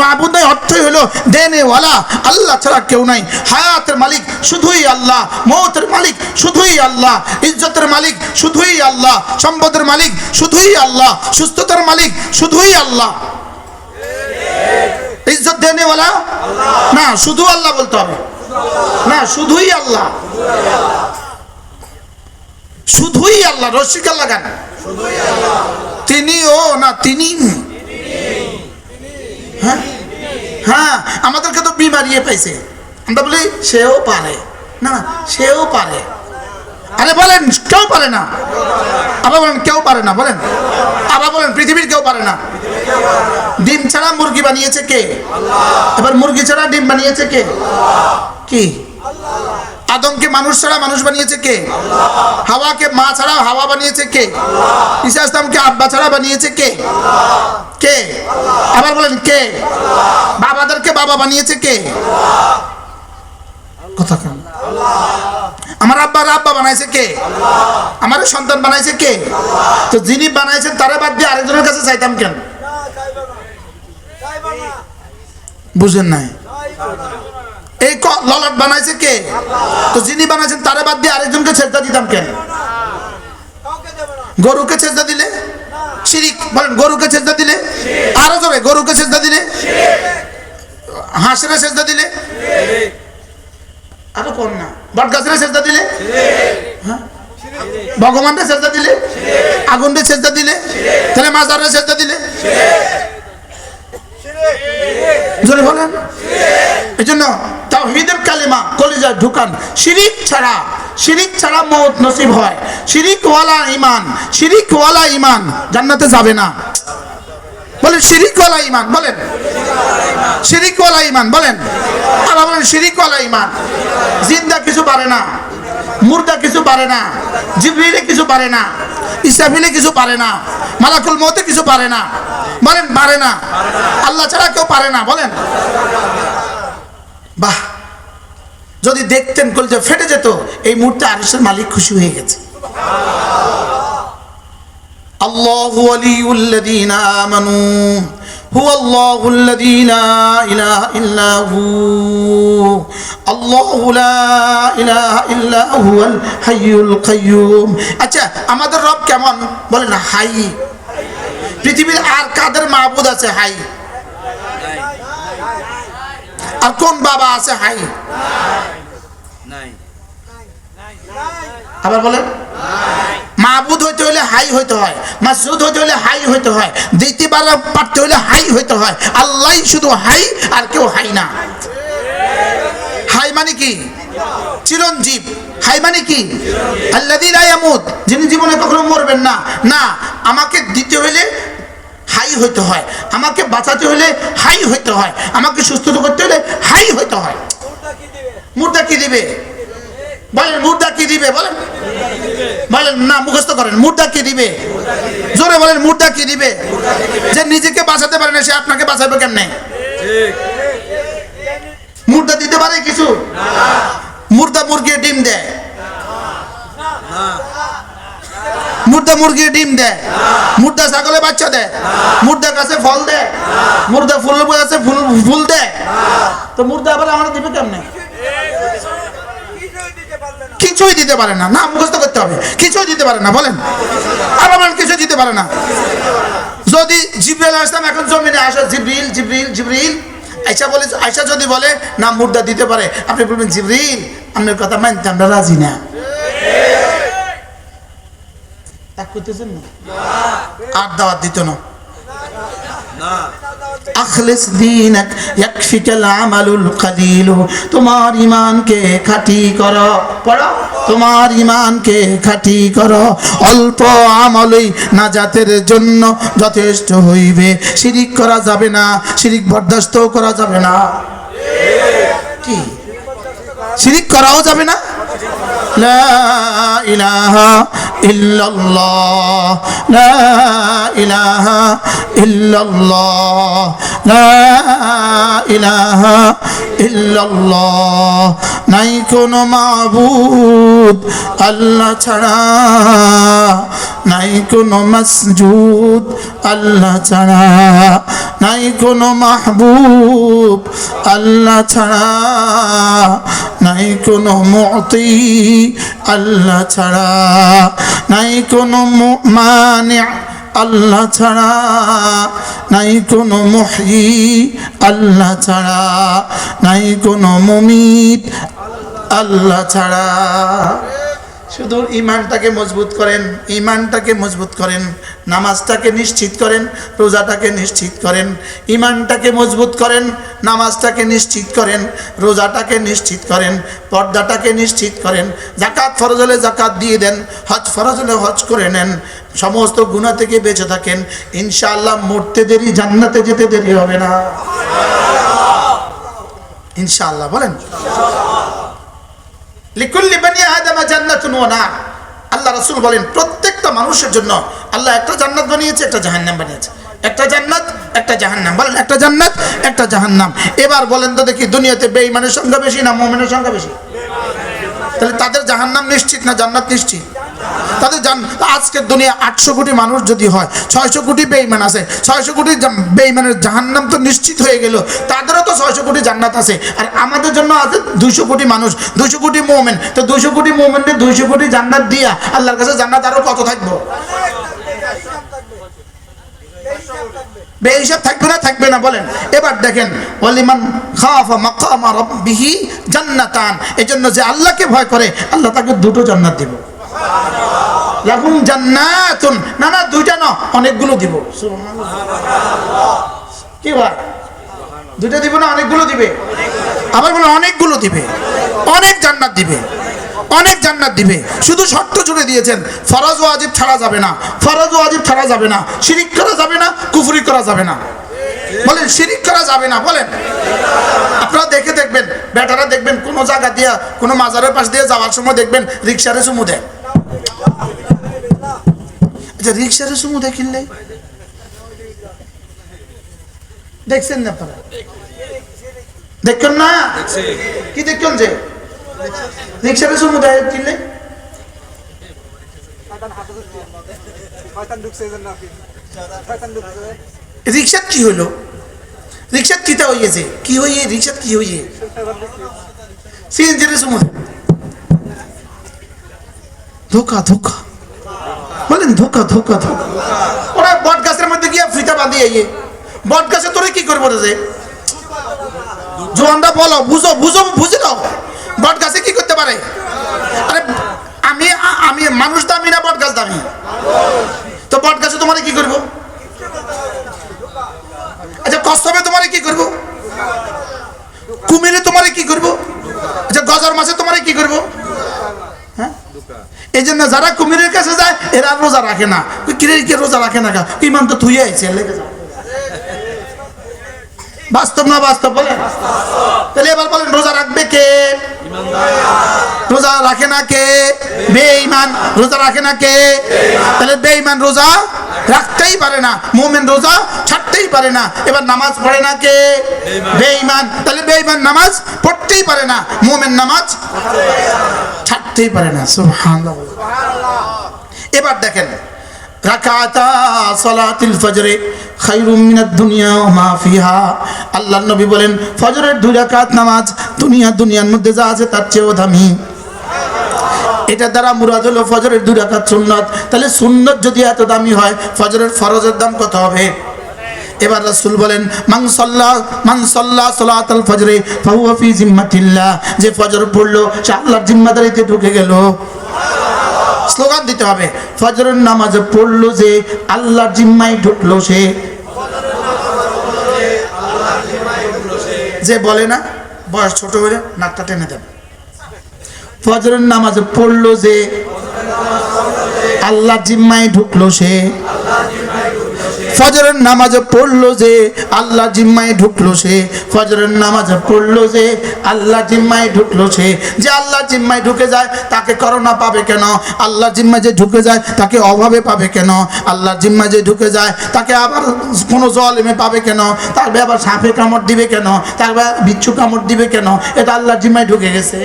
Speaker 1: মাবুদ নাই অর্থই হলো দেনেওয়ালা। আল্লাহ ছাড়া কেউ নাই। হায়াতের মালিক শুধুই আল্লাহ, মৌতের মালিক শুধুই আল্লাহ, ইজ্জতের মালিক শুধুই আল্লাহ, সম্পদের মালিক শুধুই আল্লাহ, সুস্থতার মালিক শুধুই আল্লাহ। ইজ্জত দেনেওয়ালা না, শুধু আল্লাহ বলতে হবে না, শুধুই আল্লাহ, শুধুই আল্লাহ। রসিক আল্লাহ গান তিনিও না, তিনি। হ্যাঁ হ্যাঁ, আমাদেরকে তো বিমারিয়ে পাইছে, আমরা বলি সেও পারে না, সেও পারে। আরে বলেন কেউ পারে না, আবার বলেন কেউ পারে না, বলেন আবার বলেন পৃথিবীর কেউ পারে না। ডিম ছাড়া মুরগি বানিয়েছে কে? এবার মুরগি ছাড়া ডিম বানিয়েছে কে? কি? আদমকে মানুষ ছাড়া মানুষ বানিয়েছে কে? হাওয়াকে মা ছাড়া হাওয়া বানিয়েছে কে? ঈসা ইসলামকে আব্বা ছাড়া বানিয়েছে কে? কে? আবার বলেন কে? বাবাদেরকে বাবা বানিয়েছে কে? কথা কেন? আমার আব্বার আব্বা বানাইছে কে? আমার সন্তান বানাইছে কে? তো যিনি বানাইছেন তারা বাদ দিয়ে আরেকজনের কাছে চাইতাম কেন? বুঝেন নাই? এই ললাট বানাইছে কে? তো যিনি বানাইছেন তারা বাদ দিয়ে আরেকজনকে সেজদা দিতাম কেন? গরুকে সেজদা দিলে শিরিক, বলেন গরুকে সেজদা দিলে, আরো জোরে গরুকে সেজদা দিলে, হাঁসের সেজদা দিলে, আরো কোন না, বটগাছের সেজদা দিলে, হ্যাঁ ভগবানের সেজদা দিলে, আগুনের সেজদা দিলে, তাহলে মাজারের সেজদা দিলে, জোরে বলেন। এই জন্য তাওহীদের কালিমা কলিজায় ঢুকান। শিরিক ছাড়া মওত নসিব হয়। শিরিকওয়ালা ঈমান জান্নাতে যাবে না। বলেন শিরিকওয়ালা ঈমান, বলেন শিরিকওয়ালা ঈমান, বলেন আবার বলেন শিরিকওয়ালা ঈমান। জিন্দা কিছু পারে না, মুর্দা কিছু পারে না, জিবরিলে কিছু পারে না, ইসরাফিলে কিছু পারে না, মালাকুল মউতে কিছু পারে না, বলেন পারে না। আল্লাহ ছাড়া কেউ পারে না, বলেন। বাহ, যদি দেখতেন কলিজা ফেটে যেত। এই মুহূর্তে আরশের মালিক খুশি হয়ে গেছে। আল্লাহু ওয়ালিউল্লাযীনা আমানু হুয়াল্লাহুল্লাযী লা ইলাহা ইল্লা হু, আল্লাহু লা ইলাহা ইল্লা হুয়াল হাইয়ুল কাইয়্যুম। আচ্ছা, আমাদের রব কেমন? বলেন হাই। পৃথিবীর আর কাদের মাবুদ আছে হাই? আর কোন বাবা আছে হাই? আবার বলেন। মাবুদ হইতে হলে হাই হইতে হয়, মাসুদ হইতে হলে হাই হইতে হয়, দিতে পারতে হলে হাই হইতে হয়। আল্লাহ শুধু হাই, আর কেউ হাই না। হাই মানে কি? চিরঞ্জীব। হাই মানে কি? আল্লাযী লা ইয়ামুত, যিনি জীবনে কখনো মরবেন না। না, আমাকে দিতে হলে হাই হইতে হয়, আমাকে বাঁচাতে হলে হাই হইতে হয়, আমাকে সুস্থ করতে হলে হাই হইতে হয়। মুর্দা কি দিবে বলেন? মুর্দা কি দিবে বলেন? বলেন না, মুখস্থ করেন। মুর্দা কি দিবে? জোরে বলেন, মুর্দা কি দিবে? যে নিজেকে বাঁচাতে পারে না সে আপনাকে বাঁচাবে কেমনে? মুর্দা দিতে পারে কিছু? মুর্দা মুরগি ডিম দেয়, মুর্দা মুরগি ডিম দেয়, মুর্দা ছাগলে বাচ্চা দেয়, মুর্দা গাছে ফল দেয়, মুর্দা ফুল গাছে ফুল দেয়, তো মুর্দা আবার আমরা দিবে কেমনে? কিছুই দিতে পারে না। না, মুখস্থ করতে হবে, কিছুই দিতে পারে না। বলেন আবার বলেন, কিছু দিতে পারে না। যদি জিবরিল আলাইহিস সালাম এখন জমিনে আসে, জিবরিল জিবরিল জিবরিল আয়েশা বলে, আয়েশা যদি বলে না মুর্দা দিতে পারে, আপনি বলবেন জিবরিল আপনার কথা মানতে আমরা রাজি না। এক করতেছেন না, আর দাওয়াত দিত না। আখলিস দীনক ইয়াকফিকাল আমালুল কলিল, তোমার ঈমানকে খাঁটি করো, পড়ো, তোমার ঈমানকে খাঁটি করো, অল্প আমলই নাজাতের জন্য যথেষ্ট হইবে। শিরিক করা যাবে না, শিরিক বরদাস্ত করা যাবে না। কি শিরিক করাও যাবে না? লা ইলাহা ইল্লাল্লাহ, লা ইলাহা ইল্লাল্লাহ, লা ইলাহা ইল্লাল্লাহ। নাই কোনো মাবুদ আল্লাহ ছাড়া, নাই কোনো মাসজুদ আল্লাহ ছাড়া, নাই কোনো মাহবুব আল্লাহ ছাড়া, নাই কোনো মুতি আল্লাহ ছাড়া, নাই কোনো মানি আল্লাহ ছাড়া, নাই কোনো মুহয়ি আল্লাহ ছাড়া, নাই কোনো মুমিত আল্লাহ ছাড়া। শুধু ইমানটাকে মজবুত করেন, ইমানটাকে মজবুত করেন, নামাজটাকে নিশ্চিত করেন, রোজাটাকে নিশ্চিত করেন। ইমানটাকে মজবুত করেন, নামাজটাকে নিশ্চিত করেন, রোজাটাকে নিশ্চিত করেন, পর্দাটাকে নিশ্চিত করেন, যাকাত ফরজ হলে যাকাত দিয়ে দেন, হজ ফরজ হলে হজ করে নেন, সমস্ত গুনাহ থেকে বেঁচে থাকেন। ইনশাআল্লাহ মরতে দেরি, জান্নাতে যেতে দেরি হবে না ইনশাআল্লাহ। বলেন লিকুল্লি বানি আদম জান্নাতুন ওয়া নার। আল্লাহ রাসূল বলেন প্রত্যেকটা মানুষের জন্য আল্লাহ একটা জান্নাত বানিয়েছে, একটা জাহান্নাম বানিয়েছে। একটা জান্নাত, একটা জাহান্নাম। বলেন একটা জান্নাত, একটা জাহান্নাম। এবার বলেন তো দেখি, দুনিয়াতে বেঈমানের সংখ্যা বেশি না মুমিনের সংখ্যা বেশি? তাহলে তাদের জাহান্নাম নিশ্চিত না জান্নাত নিশ্চিত? তাদের আজকের দুনিয়া 800 কোটি মানুষ যদি হয়, 600 কোটি বেঈমান আছে, 600 কোটি বেঈমানের জাহান্নাম তো নিশ্চিত হয়ে গেল, তাদেরও তো 600 কোটি জান্নাত আছে। আর আমাদের জন্য আছে 200 কোটি মানুষ, 200 কোটি মুমিন। তো 200 কোটি মুমিনদের 200 কোটি জান্নাত দিয়া আল্লাহর কাছে জান্নাত আরো কত থাকবো? বেহিসাব থাকবে না, থাকবে না? বলেন। এবার দেখেন, ওয়ালিমান খাফা মাকামা রাব্বিহি জান্নাতান। এজন্য যে আল্লাহকে ভয় করে আল্লাহ তাকে দুটো জান্নাত দিব। লাহুম জান্নাতুন, না না দুইটা না, অনেকগুলো দিব। সুবহানাল্লাহ। কি ভাই, দুইটা দিব না অনেকগুলো দিবে? আবার বলে অনেকগুলো দিবে, অনেক জান্নাত দিবে, অনেক জান্নাত দিবে। শুধু শর্ত জুড়ে দিয়েছেন, ফরজ ওয়াজিব ছাড়া যাবে না, ফরজ ওয়াজিব ছাড়া যাবে না, শিরিক করা যাবে না, কুফরি করা যাবে না। বলেন শিরিক করা যাবে না। বলেন। আপনারা দেখে দেখবেন, বেটারা দেখবেন কোনো জায়গা দিয়া, কোনো মাজারের পাশ দিয়ে যাওয়ার সময় দেখবেন রিক্সারে চুমু দেয়। আচ্ছা, রিক্সারে চুমু দেয় কিনলে দেখছেন না আপনারা? দেখছেন না? কি দেখছেন যে রিক্সারে চুমু দেয় কিনলে? রিক্সাত কি হইলো? রিক্সাত কিটা হইয়েছে? কি হইয়ে রিক্সাত কি হইয়ে? সিএনজির চুমু দেয়। ধোকা ধোকা। বলেন ধোকা ধোকা ধোকা। ওরা বট গাছের মধ্যে গিয়ে ফিতা বাঁধিয়ে ইয়ে বট গাছে তোরে কি করবো রে? জোয়ানরা বলো, বুঝো বুঝো বুঝে দাও, বট গাছে কি করতে পারে? আরে আমি আমি মানুষ দামি না বট গাছ দামি? তো বট গাছে তোমার কি করবো? আচ্ছা কচ্ছপে তোমার কি করবো? কুমিরে তোমার কি করবো? আচ্ছা গজার মাছে তোমার কি করবো? হ্যাঁ, এই জন্য যারা কুমিরের কাছে যায় এরা রোজা রাখে না। কিরে কে রোজা রাখে না? ইমান তো থুয়ে আইছে, লেগে যা। বাস্তব না বাস্তব বলেন? তাহলে এবার বলেন রোজা রাখবে কে? রোজা রাখে না কে? বেঈমান। রোজা রাখে না কে? তাহলে বেঈমান রোজা রাখতেই পারে না, মুমিন রোজা ছাড়তেই পারে না। এবার নামাজ পড়ে না কে? বেঈমান। তাহলে বেঈমান নামাজ পড়তেই পারে না, মুমিন নামাজ ছাড়তেই পারে না। সুবহানাল্লাহ। এবার দেখেন রাকাতা সালাতুল ফজরে খায়রুম মিনাদ দুনিয়া ওয়া মা ফিহা। আল্লাহর নবী বলেন ফজরের 2 রাকাত নামাজ দুনিয়ার মধ্যে যা আছে তার চেয়েও দামি। এটা দ্বারা মুরাদ হলো ফজরের 2 রাকাত সুন্নাত। তাহলে সুন্নাত যদি এত দামি হয়, ফজরের ফরজের দাম কত হবে? এবার রাসূল বলেন মান সাল্লা সালাতুল ফজরে ফাহুয়া ফি জিম্মাতিল্লাহ। যে ফজর পড়লো সে আল্লাহর জিম্মাদারিতে ঢুকে গেল। স্লোগান দিতে হবে, ফজরের নামাজ পড়লো যে আল্লাহর জিম্মায় ঢুকলো সে। যে বলে না বয়স ছোট হলে নাকটা টেনে দেবে। ফজরের নামাজ পড়লো যে আল্লাহর জিম্মায় ঢুকলো সে। ফজরের নামাজ পড়লো যে আল্লাহ জিম্মায় ঢুকলো সে। ফজরের নামাজ পড়লো যে আল্লাহ জিম্মায় ঢুকলো সে। যে আল্লাহ জিম্মায় ঢুকে যায় তাকে করোনা পাবে কেন? আল্লাহ জিম্মায় যে ঢুকে যায় তাকে অভাবে পাবে কেন? আল্লাহ জিম্মায় যে ঢুকে যায় তাকে আবার কোনো জলেমে পাবে কেন? তারপরে আবার সাপে কামড় দিবে কেন? তারপরে বিচ্ছু কামড় দিবে কেন? এটা আল্লাহ জিম্মায় ঢুকে গেছে।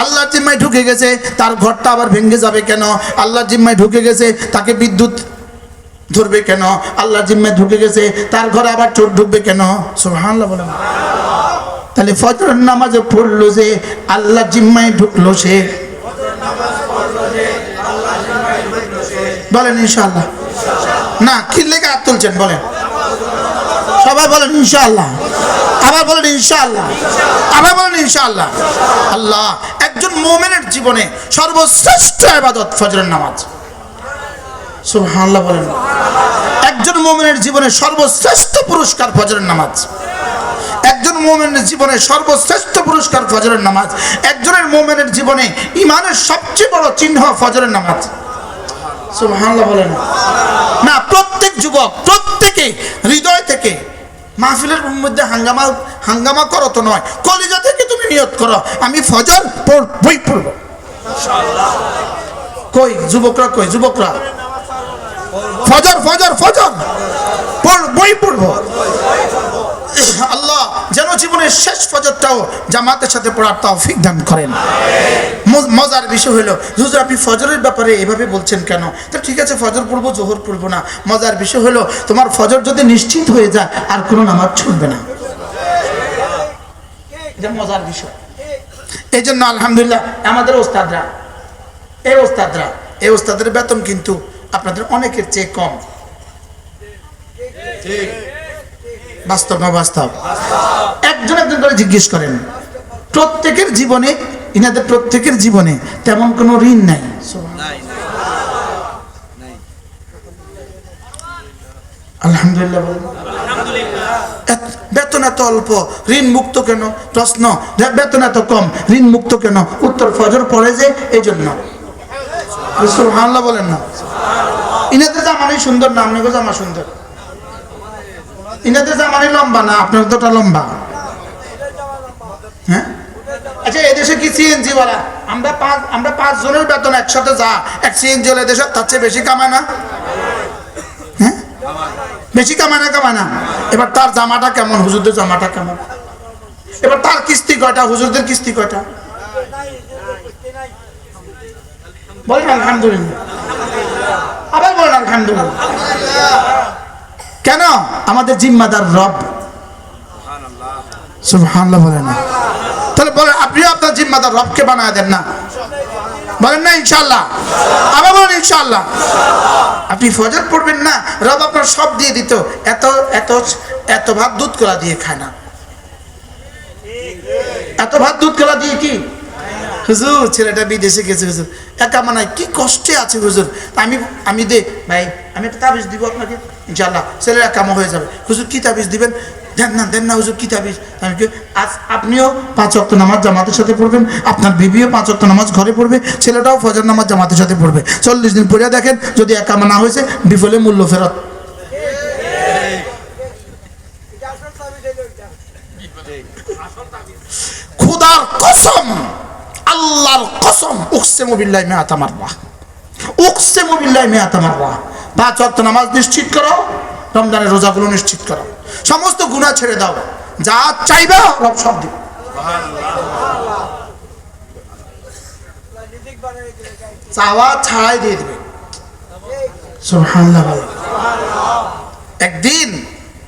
Speaker 1: আল্লাহ জিম্মায় ঢুকে গেছে, তার ঘরটা আবার ভেঙে যাবে কেন? আল্লাহ জিম্মায় ঢুকে গেছে, তাকে বিদ্যুৎ ধরবে কেন? আল্লাহ জিম্মায় ঢুকে গেছে, তার ঘরে আবার চোর ঢুকবে কেন? সুবহানাল্লাহ বলেন। তাহলে ফজরের নামাজে পড়লো যে আল্লাহ জিম্মায় ঢুকলো সে। বলেন ইনশাআল্লাহ। না কি লেগে হাত তুলছেন বলেন? সবাই বলেন ইনশাআল্লাহ। আবার বলেন ইনশাআল্লাহ। আবার বলেন ইনশাআল্লাহ। আল্লাহ একজন মুমিনের জীবনে সর্বশ্রেষ্ঠ ইবাদত ফজরের নামাজ। সুবহানাল্লাহ বলেন। একজন মুমিনের জীবনে সর্বশ্রেষ্ঠ পুরস্কার ফজরের নামাজ। একজন মুমিনের জীবনে সর্বশ্রেষ্ঠ পুরস্কার ফজরের নামাজ। একজনের মুমিনের জীবনে ঈমানের সবচেয়ে বড় চিহ্ন ফজরের নামাজ। সুবহানাল্লাহ বলেন। না প্রত্যেক যুবক প্রত্যেকে হৃদয় থেকে মাহফিলের মধ্যে হাঙ্গামা করো তো নয়, কলিজা থেকে তুমি নিয়ত করো আমি ফজর বই পড়বো। কই যুবকরা, কই যুবকরা ফজর ফজর ফজর বই পড়বো। আল্লাহ যেন জীবনের শেষ ফজরটাও জামাতের সাথে পড়ার তৌফিক দান করেন। মজার বিষয় হলো হুজুর আপনি ফজরের ব্যাপারে এভাবে বলছেন কেন? তো ঠিক আছে ফজর পড়বো, জোহর পড়বো না। মজার বিষয় হলো তোমার ফজর যদি নিশ্চিত হয়ে যায় আর কোনো নামাজ ছুটবে না। এটা মজার বিষয়। এই জন্য আলহামদুলিল্লাহ আমাদের এই ওস্তাদের বেতন কিন্তু আপনাদের অনেকের চেয়ে কম। বাস্তব না বাস্তব? একজন করে জিজ্ঞেস করেন, প্রত্যেকের জীবনে ইনাদের প্রত্যেকের জীবনে তেমন কোনো ঋণ নাই। আলহামদুলিল্লাহ। বেতন এত অল্প, ঋণ মুক্ত কেন? প্রশ্ন। বেতন এত কম, ঋণ মুক্ত কেন? উত্তর ফজর পড়ে যে এই জন্য। সুবহানাল্লাহ বলেন না। ইনাদের জামানি সুন্দর না আপনাকে জামা সুন্দর? ইনাদের জামানি লম্বা না আপনার তোটা লম্বা? হ্যাঁ আচ্ছা এদেশে কি সিএনজি ওয়ালা আমরা 5 জনের বেতন একসাথে যা এক সিএনজি ওয়ালা দেশে তার চেয়ে বেশি কামায় না? হ্যাঁ বেশি কামায় না? এবার তার জামাটা কেমন, হুজুরদের জামাটা কেমন? এবার তার কিস্তি কয়টা, হুজুরদের কিস্তি কয়টা? বলেন আলহামদুলিল্লাহ। আবার বলেন আলহামদুলিল্লাহ। কেন? আমাদের জিম্মাদার রব। সুবহানাল্লাহ বলেন না। তাহলে বলেন আপনিও আপনার জিম্মাদার রবকে বানায় দেন না? বলেন না ইনশাআল্লাহ। আবার বলেন ইনশাআল্লাহ। আপনি ফজর পড়বেন না, রব আপনার সব দিয়ে দিত। এত এত এত ভাত দুধ কলা দিয়ে খায় না। এত ভাত দুধ কলা দিয়ে কি হুজুর ছেলেটা বিদেশে গেছে, হুজুর একা মানায় কি কষ্টে আছে হুজুর। আমি দে ভাই আমি একটা তাবিজ দিব আপনাকে ইনশাআল্লাহ ছেলের একামা হয়ে যাবে। হুজুর কি তাবিজ দিবেন? দেন না হুজুর কি তাবিজ? আমি কি আজ আপনিও 5 ওয়াক্ত নামাজ জামাতের সাথে পড়বেন, আপনার বিবিও 5 ওয়াক্ত নামাজ ঘরে পড়বে, ছেলেটাও ফজর নামাজ জামাতের সাথে পড়বে। 40 দিন পড়ে দেখেন, যদি একামা না হয়েছে বিফলে মূল্য ফেরত। খোদার কসম, আল্লাহর কসম, উকসিমু বিল্লাহি মিআতা মাররা, উকসিমু বিল্লাহি মিআতা মাররা। 5 ওয়াক্ত নামাজ নিশ্চিত করো, রমজানের রোজাগুলো নিশ্চিত করো, সমস্ত গুনাহ ছেড়ে দাও, যা চাইবা রব সব দিবে। চাওয়া ছাড়াই দিয়ে দিবে। সুবহানাল্লাহ। একদিন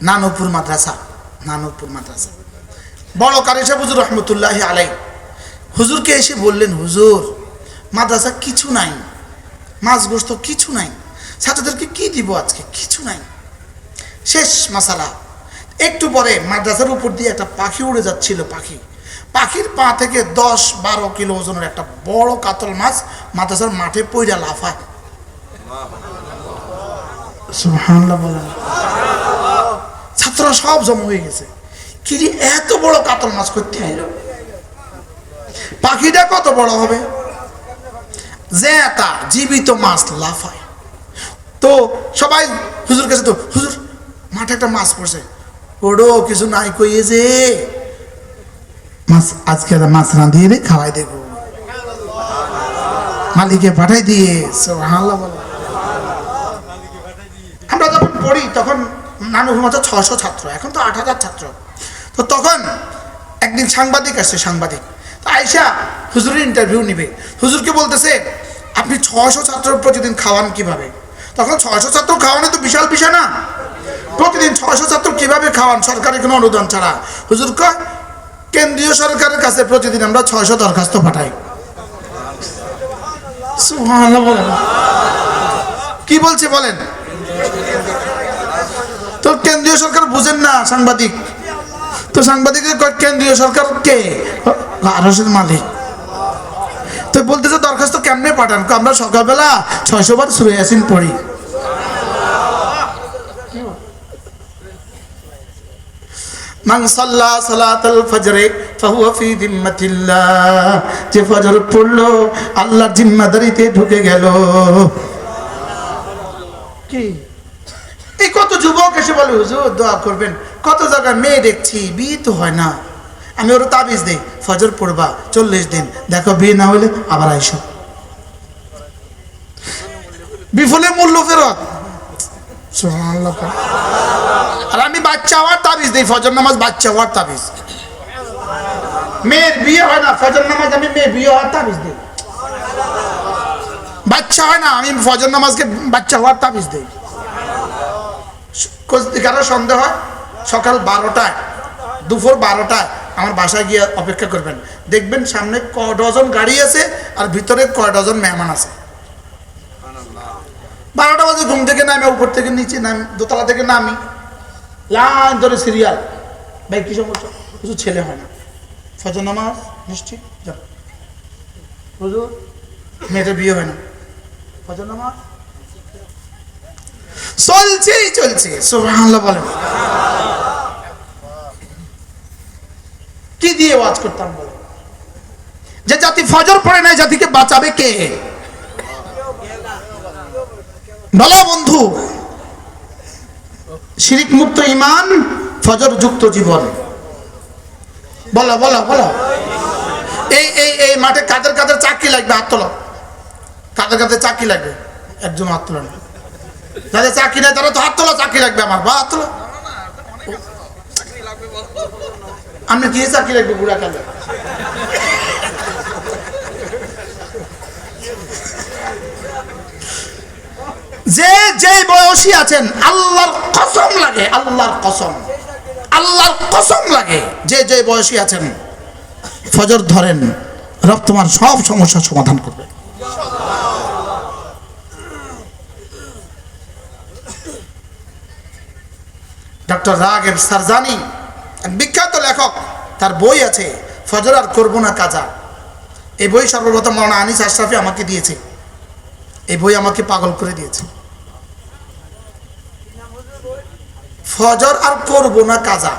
Speaker 1: নানুপুর মাদ্রাসা বড় কারি সাহেব হুজুর রহমতুল্লাহি আলাইহি হুজুরকে এসে বললেন, হুজুর মাদ্রাসা কিছু নাই, মাছ গোস্ত কিছু নাই, ছাত্রদেরকে কি দিব আজকে, কিছু নাই, শেষ মাসালা। একটু পরে মাদ্রাসার উপর দিয়ে একটা পাখি উড়ে যাচ্ছিল, পাখির পা থেকে 10-12 কিলো ওজনের একটা বড় কাতল মাছ মাদ্রাসার মাঠে পইরা লাফায়। সুবহানাল্লাহ বলেন। ছাত্ররা সব জমা হয়ে গেছে, কিরে এত বড় কাতল মাছ করতে আইলো, পাখিটা কত বড় হবে, যে তা জীবিত মাছ লাফায়। তো সবাই হুজুর কাছে, তো হুজুর মাঠে একটা মাছ পড়ছে, ওড়ো কিছু নাই কইয়ে যে মাছ, আজকে মাছ রাঁধিয়ে দে, খাওয়াই দেবো, মালিকে পাঠাই দিয়ে। সুবহানাল্লাহ বলে। আমরা যখন পড়ি তখন নানুর মতো 600 ছাত্র, এখন তো 8000 ছাত্র। তো তখন একদিন সাংবাদিক আসছে, সাংবাদিক তো আইসা হুজুরের ইন্টারভিউ নিবে। হুজুরকে বলতেছে, আপনি 600 ছাত্র প্রতিদিন খাওয়ান কিভাবে? তখন 600 ছাত্র খাওয়ানো তো বিশাল বিষয় না, প্রতিদিন 600 ছাত্র কিভাবে খাওয়ান সরকারের কোনো অনুদান ছাড়া? হুজুর কয়, কেন্দ্রীয় সরকারের কাছে প্রতিদিন আমরা 600 দরখাস্ত পাঠাই। সুবহানাল্লাহ বলেন। কি বলছে বলেন? তো কেন্দ্রীয় সরকার বুঝেন না সাংবাদিক, তো সাংবাদিকের কেন্দ্রীয় সরকার কে? আরশের মালিক। তো বলতেছে দরখাস্ত কেমনে পাঠান? আমরা সকালবেলা 600 বার সূরা ইয়াসিন পড়ি। মান সাল্লা সালাতাল ফজরে ফাহুয়া ফি জিম্মাতিল্লাহ, যে ফজর পড়লো আল্লাহর জিম্মাদারিতে ঢুকে গেল। কি এই কত যুবক এসে বলে, হুজুর দোয়া করবেন, কত জায়গায় মেয়ে দেখছি বিয়ে তো হয় না, আমি ওর তাবিজ দেই, ফজর পড়বা 40 দিন, দেখো বিয়ে না হলে আবার আইসো, বিফলে মূল্য ফেরত। সুবহানাল্লাহ। আর আমি বাচ্চা হওয়ার তাবিজ দেই, ফজর নামাজ বাচ্চা হওয়ার তাবিজ, মেয়ের বিয়ে হয় না, ফজর নামাজ আমি মেয়ে বিয়ে হওয়ার তাবিজ দিই। বাচ্চা হয় না, আমি ফজর নামাজকে বাচ্চা হওয়ার তাবিজ দিই। কারো সন্দেহ হয়, সকাল 12টায়, দুপুর 12টায় আমার বাসায় গিয়ে অপেক্ষা করবেন, দেখবেন সামনে কয় ডজন গাড়ি আছে আর ভিতরে কয় ডজন মেহমান আছে। 12টা বাজে ঘুম থেকে নামে, উপর থেকে নিচে নামি, দোতলা থেকে নামি, লাইন ধরে সিরিয়াল, ভাই কি সমস্যা? কিছু ছেলে হয় না, ফজর নামাজ নিশ্চিত যাও, হুজুর মেয়েটা বিয়ে হয় না, ফজর নামাজ চলছে। সুবহানাল্লাহ বলেন। কি দিয়ে ওয়াজ করতাম বলে? যে জাতি ফজর পড়ে না, জাতিকে বাঁচাবে কে? বলো বন্ধু, শিরিক মুক্ত ঈমান, ফজর যুক্ত জীবন। বলো বলো বলো। এই মাঠে কাদের কাদের চাকরি লাগবে হাত তোলো, কাদের কাদের চাকরি লাগবে? একজন হাত তোলো না, যাদের চাকরি নাই তারা তো হাত তোলা, চাকরি লাগবে আমার, বা হাত তোলো। আমি কি চাকরি লাগবে বুড়া কালে? যে বয়সী আছেন, আল্লাহর কসম লাগে, আল্লাহর কসম লাগে, যে বয়সী আছেন ফজর ধরেন, রব তোমার সব সমস্যার সমাধান করবে। ডক্টর রাগেব সারজানি, এক বিখ্যাত লেখক, তার বই আছে ফজর আর করব না কাজা। এই বই সর্বপ্রথম মাওলানা আনিস আশরাফি আমাকে দিয়েছে, এই বই আমাকে পাগল করে দিয়েছে। ফজর আর করব না কাজা,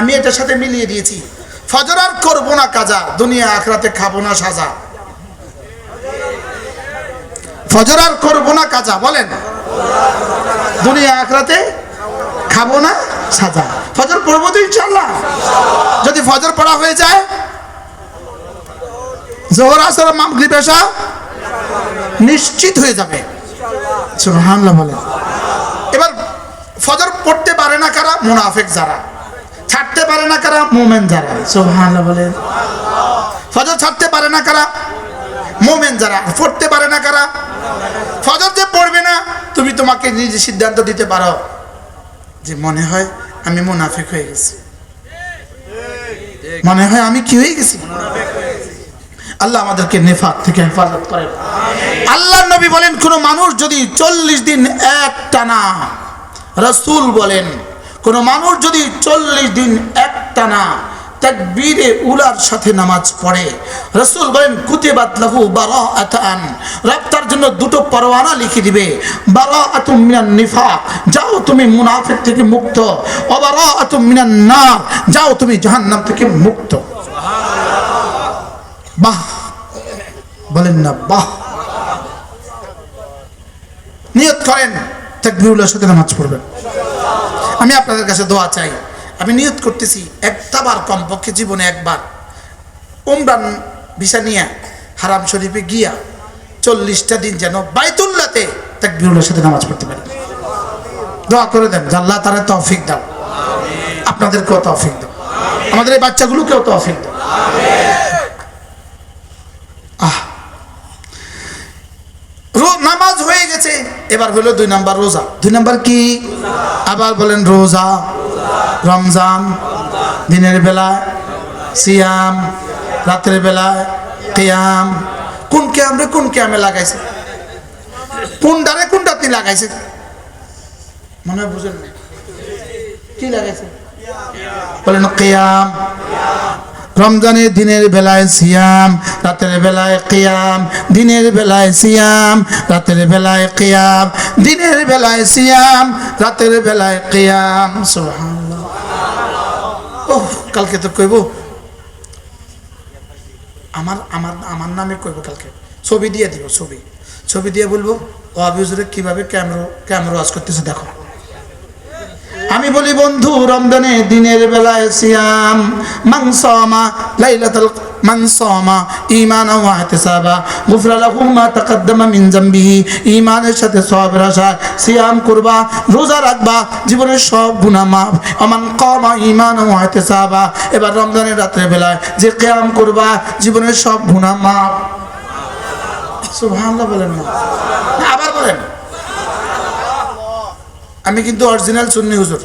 Speaker 1: আমি এটার সাথে মিলিয়ে দিয়েছি, ফজর আর করবো না কাজা, দুনিয়া আখরাতে খাবো না সাজা। ফজর আর করবো না কাজা, বলেন, দুনিয়া আখরাতে খাবো না সাজা। ফজর পড়বো তো ইনশাআল্লাহ। যদি ফজর পড়া হয়ে যায়, জোহর আসর মাগরিব এশা নিশ্চিত হয়ে যাবে। সুবহানাল্লাহ বলেন। এবার ফজর পড়তে পারে না কারা? মুনাফিক যারা। ছাড়তে পারে না কারা? মুমিন যারা। সুবহানাল্লাহ বলেন। ফজর ছাড়তে পারে না কারা? মুমিন যারা। পড়তে পারে না কারা? ফজর যে পড়বে না, তুমি তোমাকে নিজে সিদ্ধান্ত দিতে পারো যে মনে হয় আমি মুনাফিক হয়ে গেছি, মনে হয় আমি কি হয়ে গেছি। আল্লাহ আমাদেরকে নেফাক থেকে হেফাজত করেন। আল্লাহর নবী বলেন, কোন মানুষ যদি 40 দিন একটানা, রাসূল বলেন, কোন মানুষ যদি 40 দিন একটানা তাকবীরে উলার সাথে নামাজ পড়ে, রাসূল বলেন কুতিবাত লাহু বারাআতান, রব তার জন্য দুটো পরোয়ানা লিখে দিবে। বারাআতুম মিনান নিফাক, যাও তুমি মুনাফিক থেকে মুক্ত। ওয়া বারাআতুম মিনান নার, যাও তুমি জাহান্নাম থেকে মুক্ত। বাহ, বলেন না বাহ। নিয়ত করেন তাকবীরুল্লাহর সাথে নামাজ পড়বেন। আমি আপনাদের কাছে দোয়া চাই, আমি নিয়ত করতেছি একটাবার, কমপক্ষে জীবনে একবার উমরান ভিসা নিয়ে হারাম শরীফে গিয়া 40টা দিন যেন বাইতুল্লাহতে তাকবীরুল্লাহর সাথে নামাজ পড়তে পারি। দোয়া করে দেন যে আল্লাহ তাআলা তৌফিক দাও, আপনাদেরকেও তৌফিক দাও, আমাদের এই বাচ্চাগুলোকেও তৌফিক দাও। নামাজ হয়ে গেছে, এবার হলো 2 নাম্বার রোজা। 2 নাম্বার কি? আবার বলেন রোজা। রমজান, দিনের বেলায় সিয়াম, রাতের বেলায় কিয়াম। কোন কিয়ামে কোন কিয়ামে লাগাইছে? কোনটারে কোনটাতে লাগাইছে? মনে হয় বুঝেন না কি লাগাইছে? বলেন কিয়াম। রমজানের দিনের বেলায় সিয়াম, রাতের বেলায় কিয়াম। দিনের বেলায় সিয়াম, রাতের বেলায় কিয়াম। দিনের বেলায় সিয়াম, রাতের বেলায় কিয়াম। সুবহানাল্লাহ। ওহ, কালকে তো কইব আমার নামে কইব, কালকে ছবি দিয়ে দিব, ছবি দিয়ে বলবো ওয়াহাবি হুজুরে কিভাবে ক্যামেরা ওয়াজ করতেছে দেখো। আমি বলি বন্ধু, রমজানে দিনের বেলায় সিয়াম, মান সামা লাইলাতুল মান সামা ঈমানান ওয়া ইহতিসাবা গুফরা লাহু মা তাকাদ্দামা মিন যামবিহি। ঈমানের সাথে সওয়াবের আশায় সিয়াম করবা, রোজা রাখবা, জীবনের সব গুনাহ মাফ। আমান কামা ঈমানান ওয়া ইহতিসাবা, এবার রমজানের রাতের বেলায় যে কিয়াম করবা, জীবনের সব গুনাহ মাফ। সুবহানাল্লাহ বলেন না, আবার বলেন। আমি কিন্তু অরিজিনাল সুন্নি হুজুর,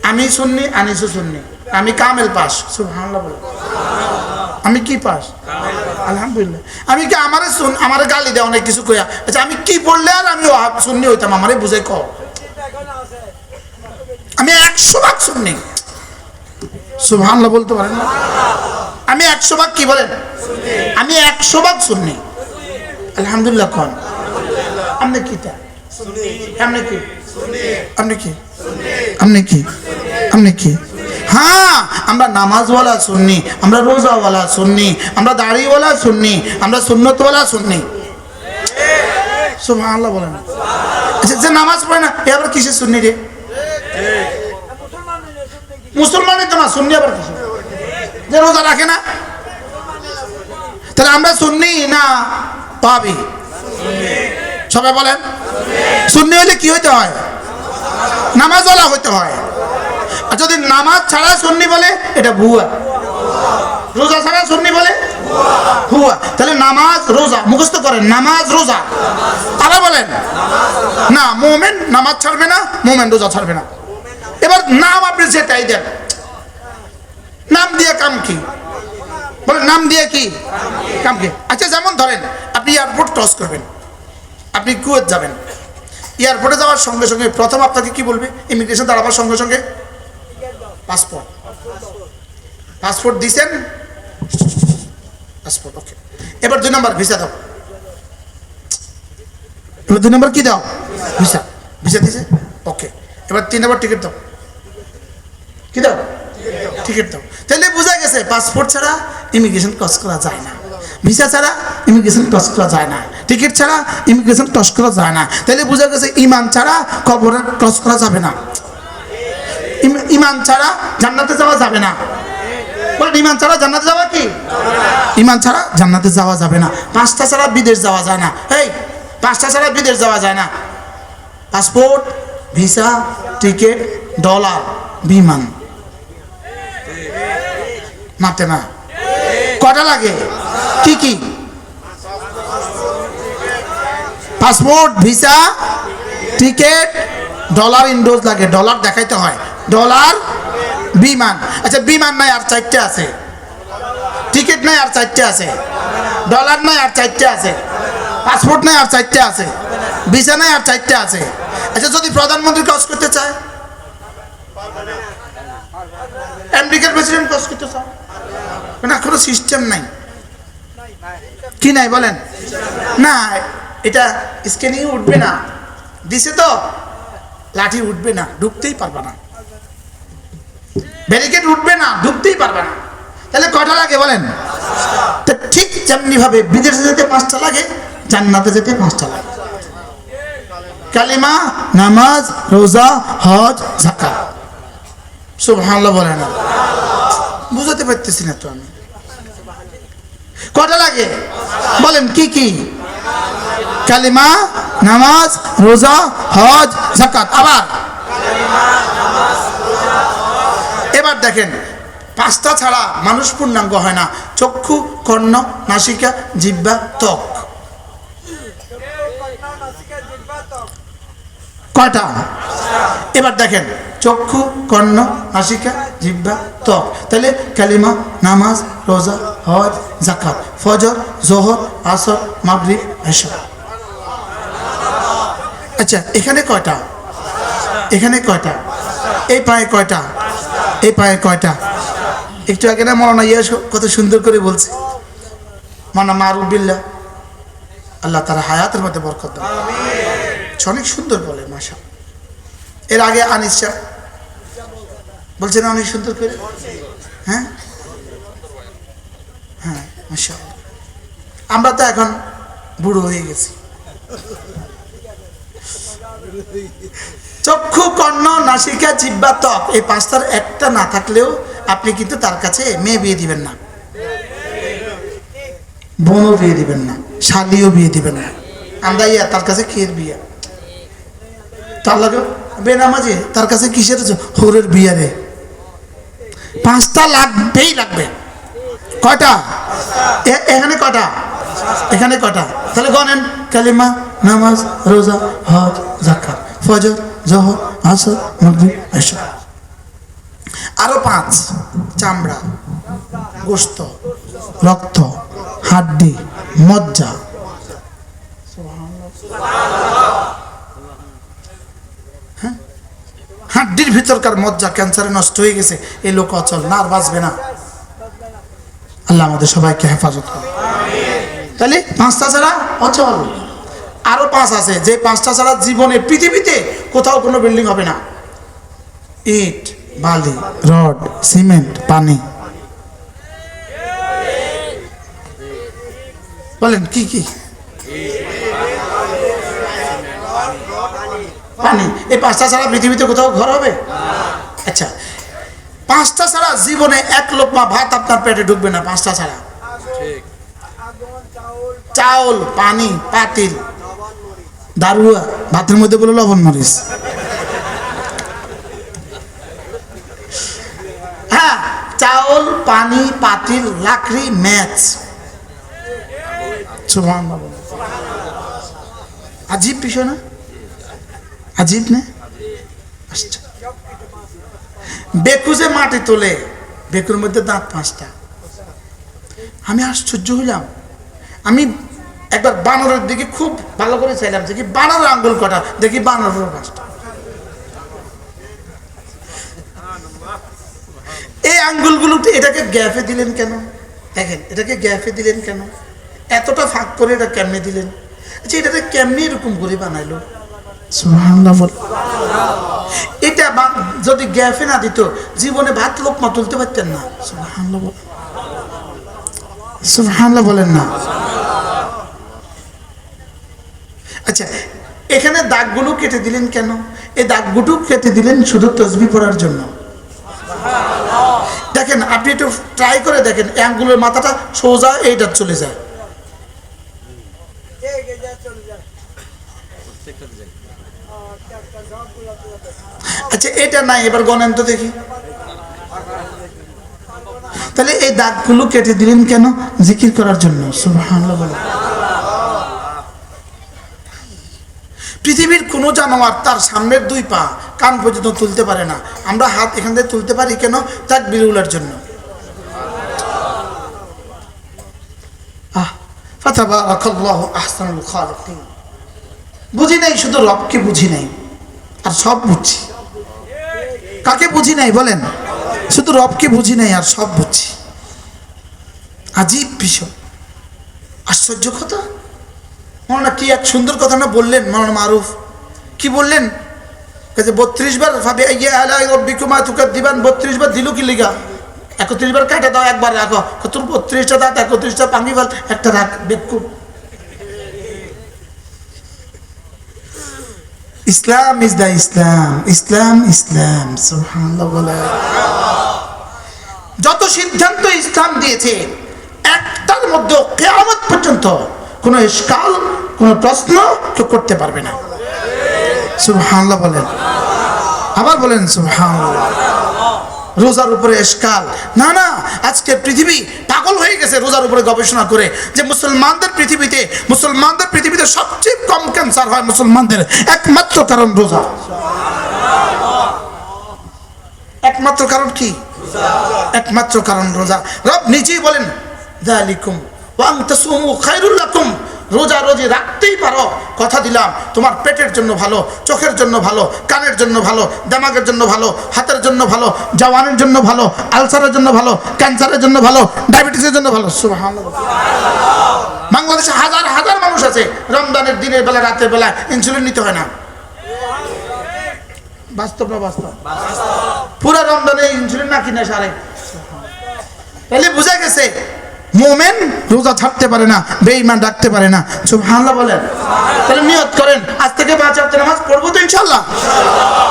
Speaker 1: আমি সুন্নি, আনিসও সুন্নি, আমি কামেল পাস। সুবহানাল্লাহ বলেন। আমি কি পাস? আলহামদুলিল্লাহ। আমি কি আমারে গালি দেয় অনেক কিছু কইয়া, আচ্ছা আমি কি বললে আর আমি সুন্নি হইতাম? আমারে বুঝাই কও। আমি 100% সুন্নি। সুবহানাল্লাহ বলতে পারেন না? আমি 100% কি বলেন? আমি 100% সুন্নি। আলহামদুলিল্লাহ কোন? আপনি কিটা? আপনি কি? আপনি কি? আপনি কি? আপনি কি? হ্যাঁ, আমরা নামাজওয়ালা সুন্নি, আমরা রোজাওয়ালা সুন্নি, আমরা দাড়িওয়ালা সুন্নি, আমরা সুন্নতওয়ালা সুন্নি। সুবহানাল্লাহ বলেন। আচ্ছা, যে নামাজ পড়ে না এ আবার কিসের সুন্নি রে? মুসলমানের তো না, সুন্নি আবার কিসের? যে রোজা রাখে না, তাহলে আমরা সুন্নি না পাবি? সবাই বলেন। সুন্নি হলে কি হইতে হয়? নামাজওয়ালা হইতে হয়। আর যদি নামাজ ছাড়া সুন্নি বলে, এটা ভুয়া। রোজা ছাড়া সুন্নি বলে ভুয়া। তাহলে নামাজ রোজা মুখস্থ করেন, নামাজ রোজা। তারা বলেন না, মুমিন নামাজ ছাড়বে না, মুমিন রোজা ছাড়বে না। এবার নাম আপনি যেটাই দেন, নাম দিয়ে কাম কি? বলে নাম দিয়ে কি কাম কি? আচ্ছা, যেমন ধরেন আপনি এয়ারপোর্ট ক্রস করবেন, আপনি কুয়েত যাবেন। এয়ারপোর্টে যাওয়ার সঙ্গে সঙ্গে প্রথম আপনাকে কি বলবে? ইমিগ্রেশন দাঁড়াবার সঙ্গে সঙ্গে পাসপোর্ট দিছেন, পাসপোর্ট ওকে। এবার 2 নম্বর ভিসা দাও। এবার 2 নম্বর কি দাও? ভিসা। ভিসা দিছে ওকে। এবার 3 নম্বর টিকিট দাও। কি দাও? টিকিট দাও। তাহলে বোঝা গেছে পাসপোর্ট ছাড়া ইমিগ্রেশন ক্রস করা যায় না, ভিসা ছাড়া ইমিগ্রেশন ক্রস করা যায় না, টিকিট ছাড়া ইমিগ্রেশন ক্রস করা যায় না। তাহলে বোঝা গেছে ইমান ছাড়া কবরে ক্রস করা যাবে না, ইমান ছাড়া জান্নাতে যাওয়া যাবে না। বলেন ইমান ছাড়া জান্নাতে যাওয়া কি? ইমান ছাড়া জান্নাতে যাওয়া যাবে না। পাঁচটা ছাড়া বিদেশ যাওয়া যায় না। এই পাঁচটা ছাড়া বিদেশ যাওয়া যায় না: পাসপোর্ট, ভিসা, টিকিট, ডলার, বিমান। মাতে না কটা লাগে? কি কি? Passport, visa, ticket, dollar, endorse লাগে, ডলার দেখাইতে হয়, ডলার, বিমান। আচ্ছা বিমান নাই আর চারটে আছে, টিকিট নাই আর চারটে আছে, ডলার নাই আর চারটে আছে, পাসপোর্ট নাই আর চারটে আছে, ভিসা নাই আর চারটে আছে। আচ্ছা যদি প্রধানমন্ত্রী ক্রস করতে চায়, আমেরিকার প্রেসিডেন্ট ক্রস করতে চায় না, কোনো সিস্টেম নাই। কি নাই বলেন? না এটা স্ক্যানিং উঠবে না, দিছে তো লাঠি উঠবে না, ঢুকতেই পারবে না, ব্যারিকেড উঠবে না, ঢুকতেই পারবে না। তাহলে কয়টা লাগে বলেন? তো ঠিক যেমনি ভাবে বিদেশে যেতে পাঁচটা লাগে, জান্নাতে যেতে পাঁচটা লাগে: কালিমা, নামাজ, রোজা, হজ, যাকাত। সুবহানাল্লাহ বলেন। বুঝাতে পারতেছি না তো আমি। কয়টা লাগে বলেন? কি কি? কালিমা, নামাজ, রোজা, হজ, যাকাত। আবার এবার দেখেন, পাঁচটা ছাড়া মানুষ পূর্ণাঙ্গ হয় না: চক্ষু, কর্ণ, নাসিকা, জিহ্বা, ত্বক। কয়টা? এবার দেখেন, চক্ষু, কর্ণ, নাসিকা, জিহ্বা, ত্বক। তাহলে কালিমা, নামাজ, রোজা, হজ, যাকাত, ফজর, যোহর, আসর, মাগরিব, এশা। আচ্ছা এখানে কয়টা? এখানে কয়টা? এই পায়ে কয়টা? এই পায়ে কয়টা? একটু আগে না মৌলানা ইয়াস কত সুন্দর করে বলছে, মানা মারুফ বিল্লাহ, আল্লাহ তার হায়াতের মধ্যে বরকত দাও। অনেক সুন্দর বলে মাশা। এর আগে আনিস সাহেব বলছে না অনেক সুন্দর করে? হ্যাঁ হ্যাঁ মাশা। আমরা তো এখন বুড়ো হয়ে গেছি। চক্ষু, কর্ণ, নাসিকা, জিহ্বা, ত্বক, এই পাঁচটার একটা না থাকলেও আপনি কিন্তু তার কাছে মেয়ে বিয়ে দিবেন না, বোনও বিয়ে দিবেন না, শালিও বিয়ে দিবেন না। আমরা তার কাছে কিয়ের বিয়ে? তার লাগে বেনামাজি, তার কাছে কিসের হোরের বিয়ে রে? পাঁচটা লাগবেই লাগবে। কয়টা? এখানে কয়টা? এখানে কয়টা? তাহলে গনেন: কালিমা, নামাজ, রোজা, হজ, যাকাত, ফজর, যোহর, আসর, মাগরিব, এশা। আরো পাঁচ: চামড়া, গোশত, রক্ত, হাড্ডি, মজ্জা। হাড্ডির ভিতরকার মজ্জা ক্যান্সারে নষ্ট হয়ে গেছে, এই লোক অচল, না আর বাঁচবে না। আল্লাহ আমাদের সবাইকে হেফাজত করে। তাহলে পাঁচটা ছাড়া অচল। আরো পাঁচ আছে, যে পাঁচটা ছাড়া জীবনে পৃথিবীতে কোথাও কোনো বিল্ডিং হবে না: ইট, বালি, রড, সিমেন্ট, পানি। বলেন কি কি? পানি। এই পাঁচটা ছাড়া পৃথিবীতে কোথাও ঘর হবে? আচ্ছা পাঁচটা ছাড়া জীবনে এক লোকমা ভাত আপনার পেটে ঢুকবে না, পাঁচটা ছাড়া। চাউল, পানি, পাতিল, দারুয়া, ভাতের মধ্যে বলে লবণ মরিচ। হ্যাঁ, চাউল, পানি, পাতিল, লাকড়ি, ম্যাচ। আজীব বিষয় না? আজীব না? বেকু যে মাটি তোলে, বেকুর মধ্যে দাঁত পাঁচটা। আমি আশ্চর্য হইলাম। আমি একবার বানরের দিকে খুব ভালো করে চাইলাম যে কি বানরের আঙ্গুল কটা, দেখি বানরের পাঁচটা। এই আঙ্গুলগুলো এটাকে গ্যাপে দিলেন কেন? দেখেন এটাকে গ্যাপে দিলেন কেন? এতটা ফাঁক করে এটা কেমনে দিলেন? আচ্ছা এটাকে কেমনি এরকম করে বানাইলো? সুবহানাল্লাহ বল। এটা যদি গ্যাফে না দিত জীবনে ভাত লোকমা তুলতে পারতেন না। সুবহানাল্লাহ বল, সুবহানাল্লাহ বলেন না। আচ্ছা, এখানে দাগগুলো কেটে দিলেন কেন? এই দাগগুলো কেটে দিলেন শুধু তাসবিহ পড়ার জন্য। দেখেন, আপনি একটু ট্রাই করে দেখেন, আঙ্গুলের মাথাটা সোজা এইটা চলে যায়। আচ্ছা, এটা নাই, এবার গণেন তো দেখি। তাহলে এই দাগগুলো কেটে দিলেন কেন? জিকির করার জন্য। সুবহানাল্লাহ বলেন। পৃথিবীর কোনো জানোয়ার তার সামনের দুই পা কান পর্যন্ত তুলতে পারে না, আমরা হাত এখান থেকে তুলতে পারি কেন? তাকবীরের জন্য। ফাতাবারাকাল্লাহু আহসানুল খালিকিন। বুঝি নাই, শুধু রবকে বুঝি নাই, আর সব বুঝছি। কাকে বুঝি নাই বলেন? শুধু রবকে বুঝি নাই আর সব বুঝছি। আজীব বিষয়, আশ্চর্য কথা। মৌলানা কি এক সুন্দর কথা না বললেন মৌলানা মারুফ। কি বললেন? 32 বার ফাবি আইয়া আলাই রাব্বিকুমা তুকাদ্দিবান। 32 বার দিল কি লিগা? 31 বার কাটা দাও, একবার রাখো। তোর 32টা দাঁত, 31টা পাঙ্গি বল, একটা রাখ। বেকুব। ইসলাম ইজ দা ইসলাম, ইসলাম ইসলাম। সুবহানাল্লাহ বলে। যত সিদ্ধান্ত ইসলাম দিয়েছে একটার মধ্যে কিয়ামত পর্যন্ত কোনো ইশকাল, কোনো প্রশ্ন কেউ করতে পারবে না। সুবহানাল্লাহ বলেন, আবার বলেন সুবহানাল্লাহ। রোজার উপরে ইশকাল না, না। আজকে পৃথিবী পাগল হয়ে গেছে রোজার উপরে গবেষণা করে, যে মুসলমানদের পৃথিবীতে সবচেয়ে কম ক্যান্সার হয় মুসলমানদের, একমাত্র কারণ রোজা। একমাত্র কারণ কি? একমাত্র কারণ রোজা। রব নিজেই বলেন, যালিকুম ওয়া আন তাসুমু খায়রুল লাকুম। রোজা রোজি রাখতেই পারো, কথা দিলাম তোমার পেটের জন্য ভালো, চোখের জন্য ভালো, কানের জন্য ভালো, দিমাগের জন্য ভালো, হাতের জন্য ভালো, জওয়ানের জন্য ভালো, আলসারের জন্য ভালো, ক্যান্সারের জন্য ভালো, ডায়াবেটিসের জন্য ভালো। সুবহানাল্লাহ। বাংলাদেশে হাজার হাজার মানুষ আছে রমজানের দিনের বেলা, রাতের বেলা ইনসুলিন নিতে হয় না। বাস্তব না বাস্তব? পুরো রমজানে ইনসুলিন না কিনে সারে। তাহলে বুঝা গেছে মুমিন রোজা ছাড়তে পারে না, বেঈমান রাখতে পারে না। সুবহানাল্লাহ বলেন। তাহলে নিয়ত করেন, আজ থেকে 5 ওয়াক্ত নামাজ পড়বো তো ইনশাআল্লাহ।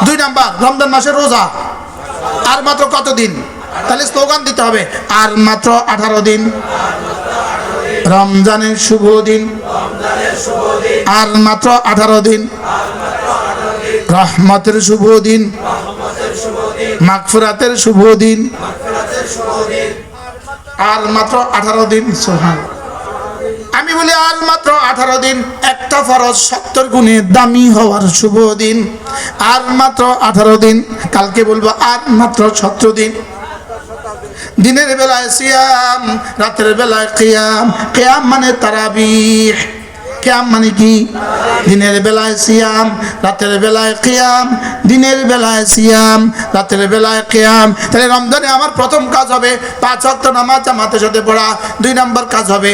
Speaker 1: 2 নাম্বার, রমজান মাসের রোজা আর মাত্র কত দিন? তাহলে স্লোগান দিতে হবে, আর মাত্র 18 দিন রমজানের শুভ দিন, আর মাত্র 18 দিন রহমতের শুভ দিন, মাগফিরাতের শুভ দিন, আর মাত্র 18 দিন। সুবহানাল্লাহ। আমি বলি আর মাত্র 18 দিন, একটা ফরজ 70 গুণে দামি হওয়ার শুভ দিন। আর মাত্র 18 দিন। কালকে বলবো আর মাত্র 17 দিন। দিনের বেলায় সিয়াম, রাতের বেলায় কিয়াম। কিয়াম মানে তারাবিহ। কিয়াম মানে কি? দিনের বেলায় সিয়াম, রাতের বেলায় কিয়াম। দিনের বেলায় সিয়াম, রাতের বেলায় কিয়াম। তাহলে রমজানে আমার প্রথম কাজ হবে 5 ওয়াক্ত নামাজ জামাতের সাথে পড়া। 2 নম্বর কাজ হবে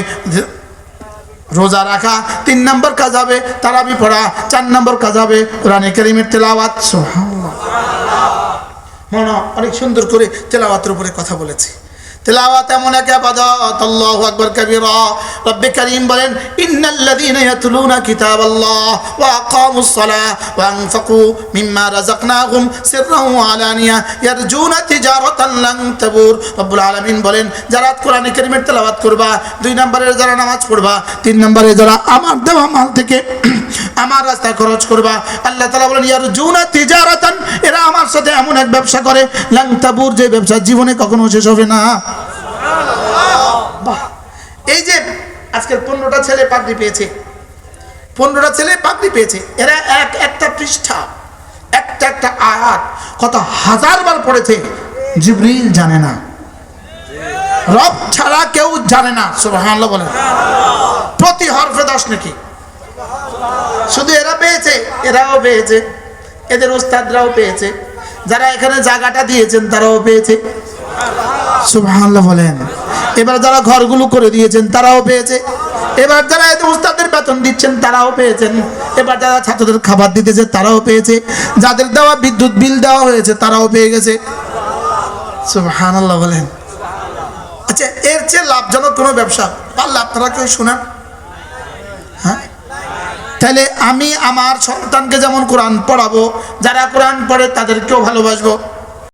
Speaker 1: রোজা রাখা। 3 নম্বর কাজ হবে তারাবি পড়া। 4 নম্বর কাজ হবে কোরআনে কারীমের তেলাওয়াত। সুবহানাল্লাহ। মনে অনেক সুন্দর করে তেলাওয়াতের উপরে কথা বলেছি। তেলাওয়াত এমন এক ইবাদত, আল্লাহু আকবার কাবীরা। রব্বে কারীম বলেন, ইন্নাল্লাযীনা ইয়াতলুনা কিতাবাল্লাহ ওয়া আকামুস সালাহ ওয়া আনফাকু মিম্মা রাযাকনাহুম সিররান ওয়া আলানিয়া ইয়ারজুনা তিজারাতান লান তাবুর। রব্বুল আলামিন বলেন, যারা কোরআনে কারীমের তেলাওয়াত করবা, 2 নম্বরে যারা নামাজ পড়বা, 3 নম্বরে যারা আমার দেওয়া মাল থেকে আমার রাস্তায় খরচ করবা, আল্লাহ তাআলা বলেন ইয়ারজুনা তিজারাতান, এরা আমার সাথে এমন এক ব্যবসা করে লান তাবুর, যে ব্যবসা জীবনে কখনো শেষ হবে না। বাহ! এই যে আজকের 15টা ছেলে পাগড়ি পেয়েছে, 15টা ছেলে পাগড়ি পেয়েছে, এরা একটা পৃষ্ঠা, একটা আয়াত কত হাজার বার পড়েছে, জিবরিল জানে না, রব ছাড়া কেউ জানে না। সুবহানাল্লাহ বলেন। প্রতি হরফে 10 নেকি। শুধু এরা পেয়েছে, এরাও পেয়েছে, এদের ওস্তাদরাও পেয়েছে, যারা এখানে জায়গাটা দিয়েছেন তারাও পেয়েছে। সুবহানাল্লাহ বলেন। এবার যারা ঘরগুলো করে দিয়েছেন তারাও পেয়েছে, এবার যারা এই উস্তাদের বেতন দিচ্ছেন তারাও পেয়েছেন, এবার যারা ছাত্রদের খাবার দিতেছে তারাও পেয়েছে, যাদের দেওয়া বিদ্যুৎ বিল দেওয়া হয়েছে তারাও পেয়ে গেছে। সুবহানাল্লাহ বলেন। আচ্ছা, এর চেয়ে লাভজনক কোনো ব্যবসা পারলে আপনারা কেউ শোনান? হ্যাঁ, তাহলে আমি আমার সন্তানকে যেমন কোরআন পড়াবো, যারা কোরআন পড়ে তাদেরকেও ভালোবাসবো।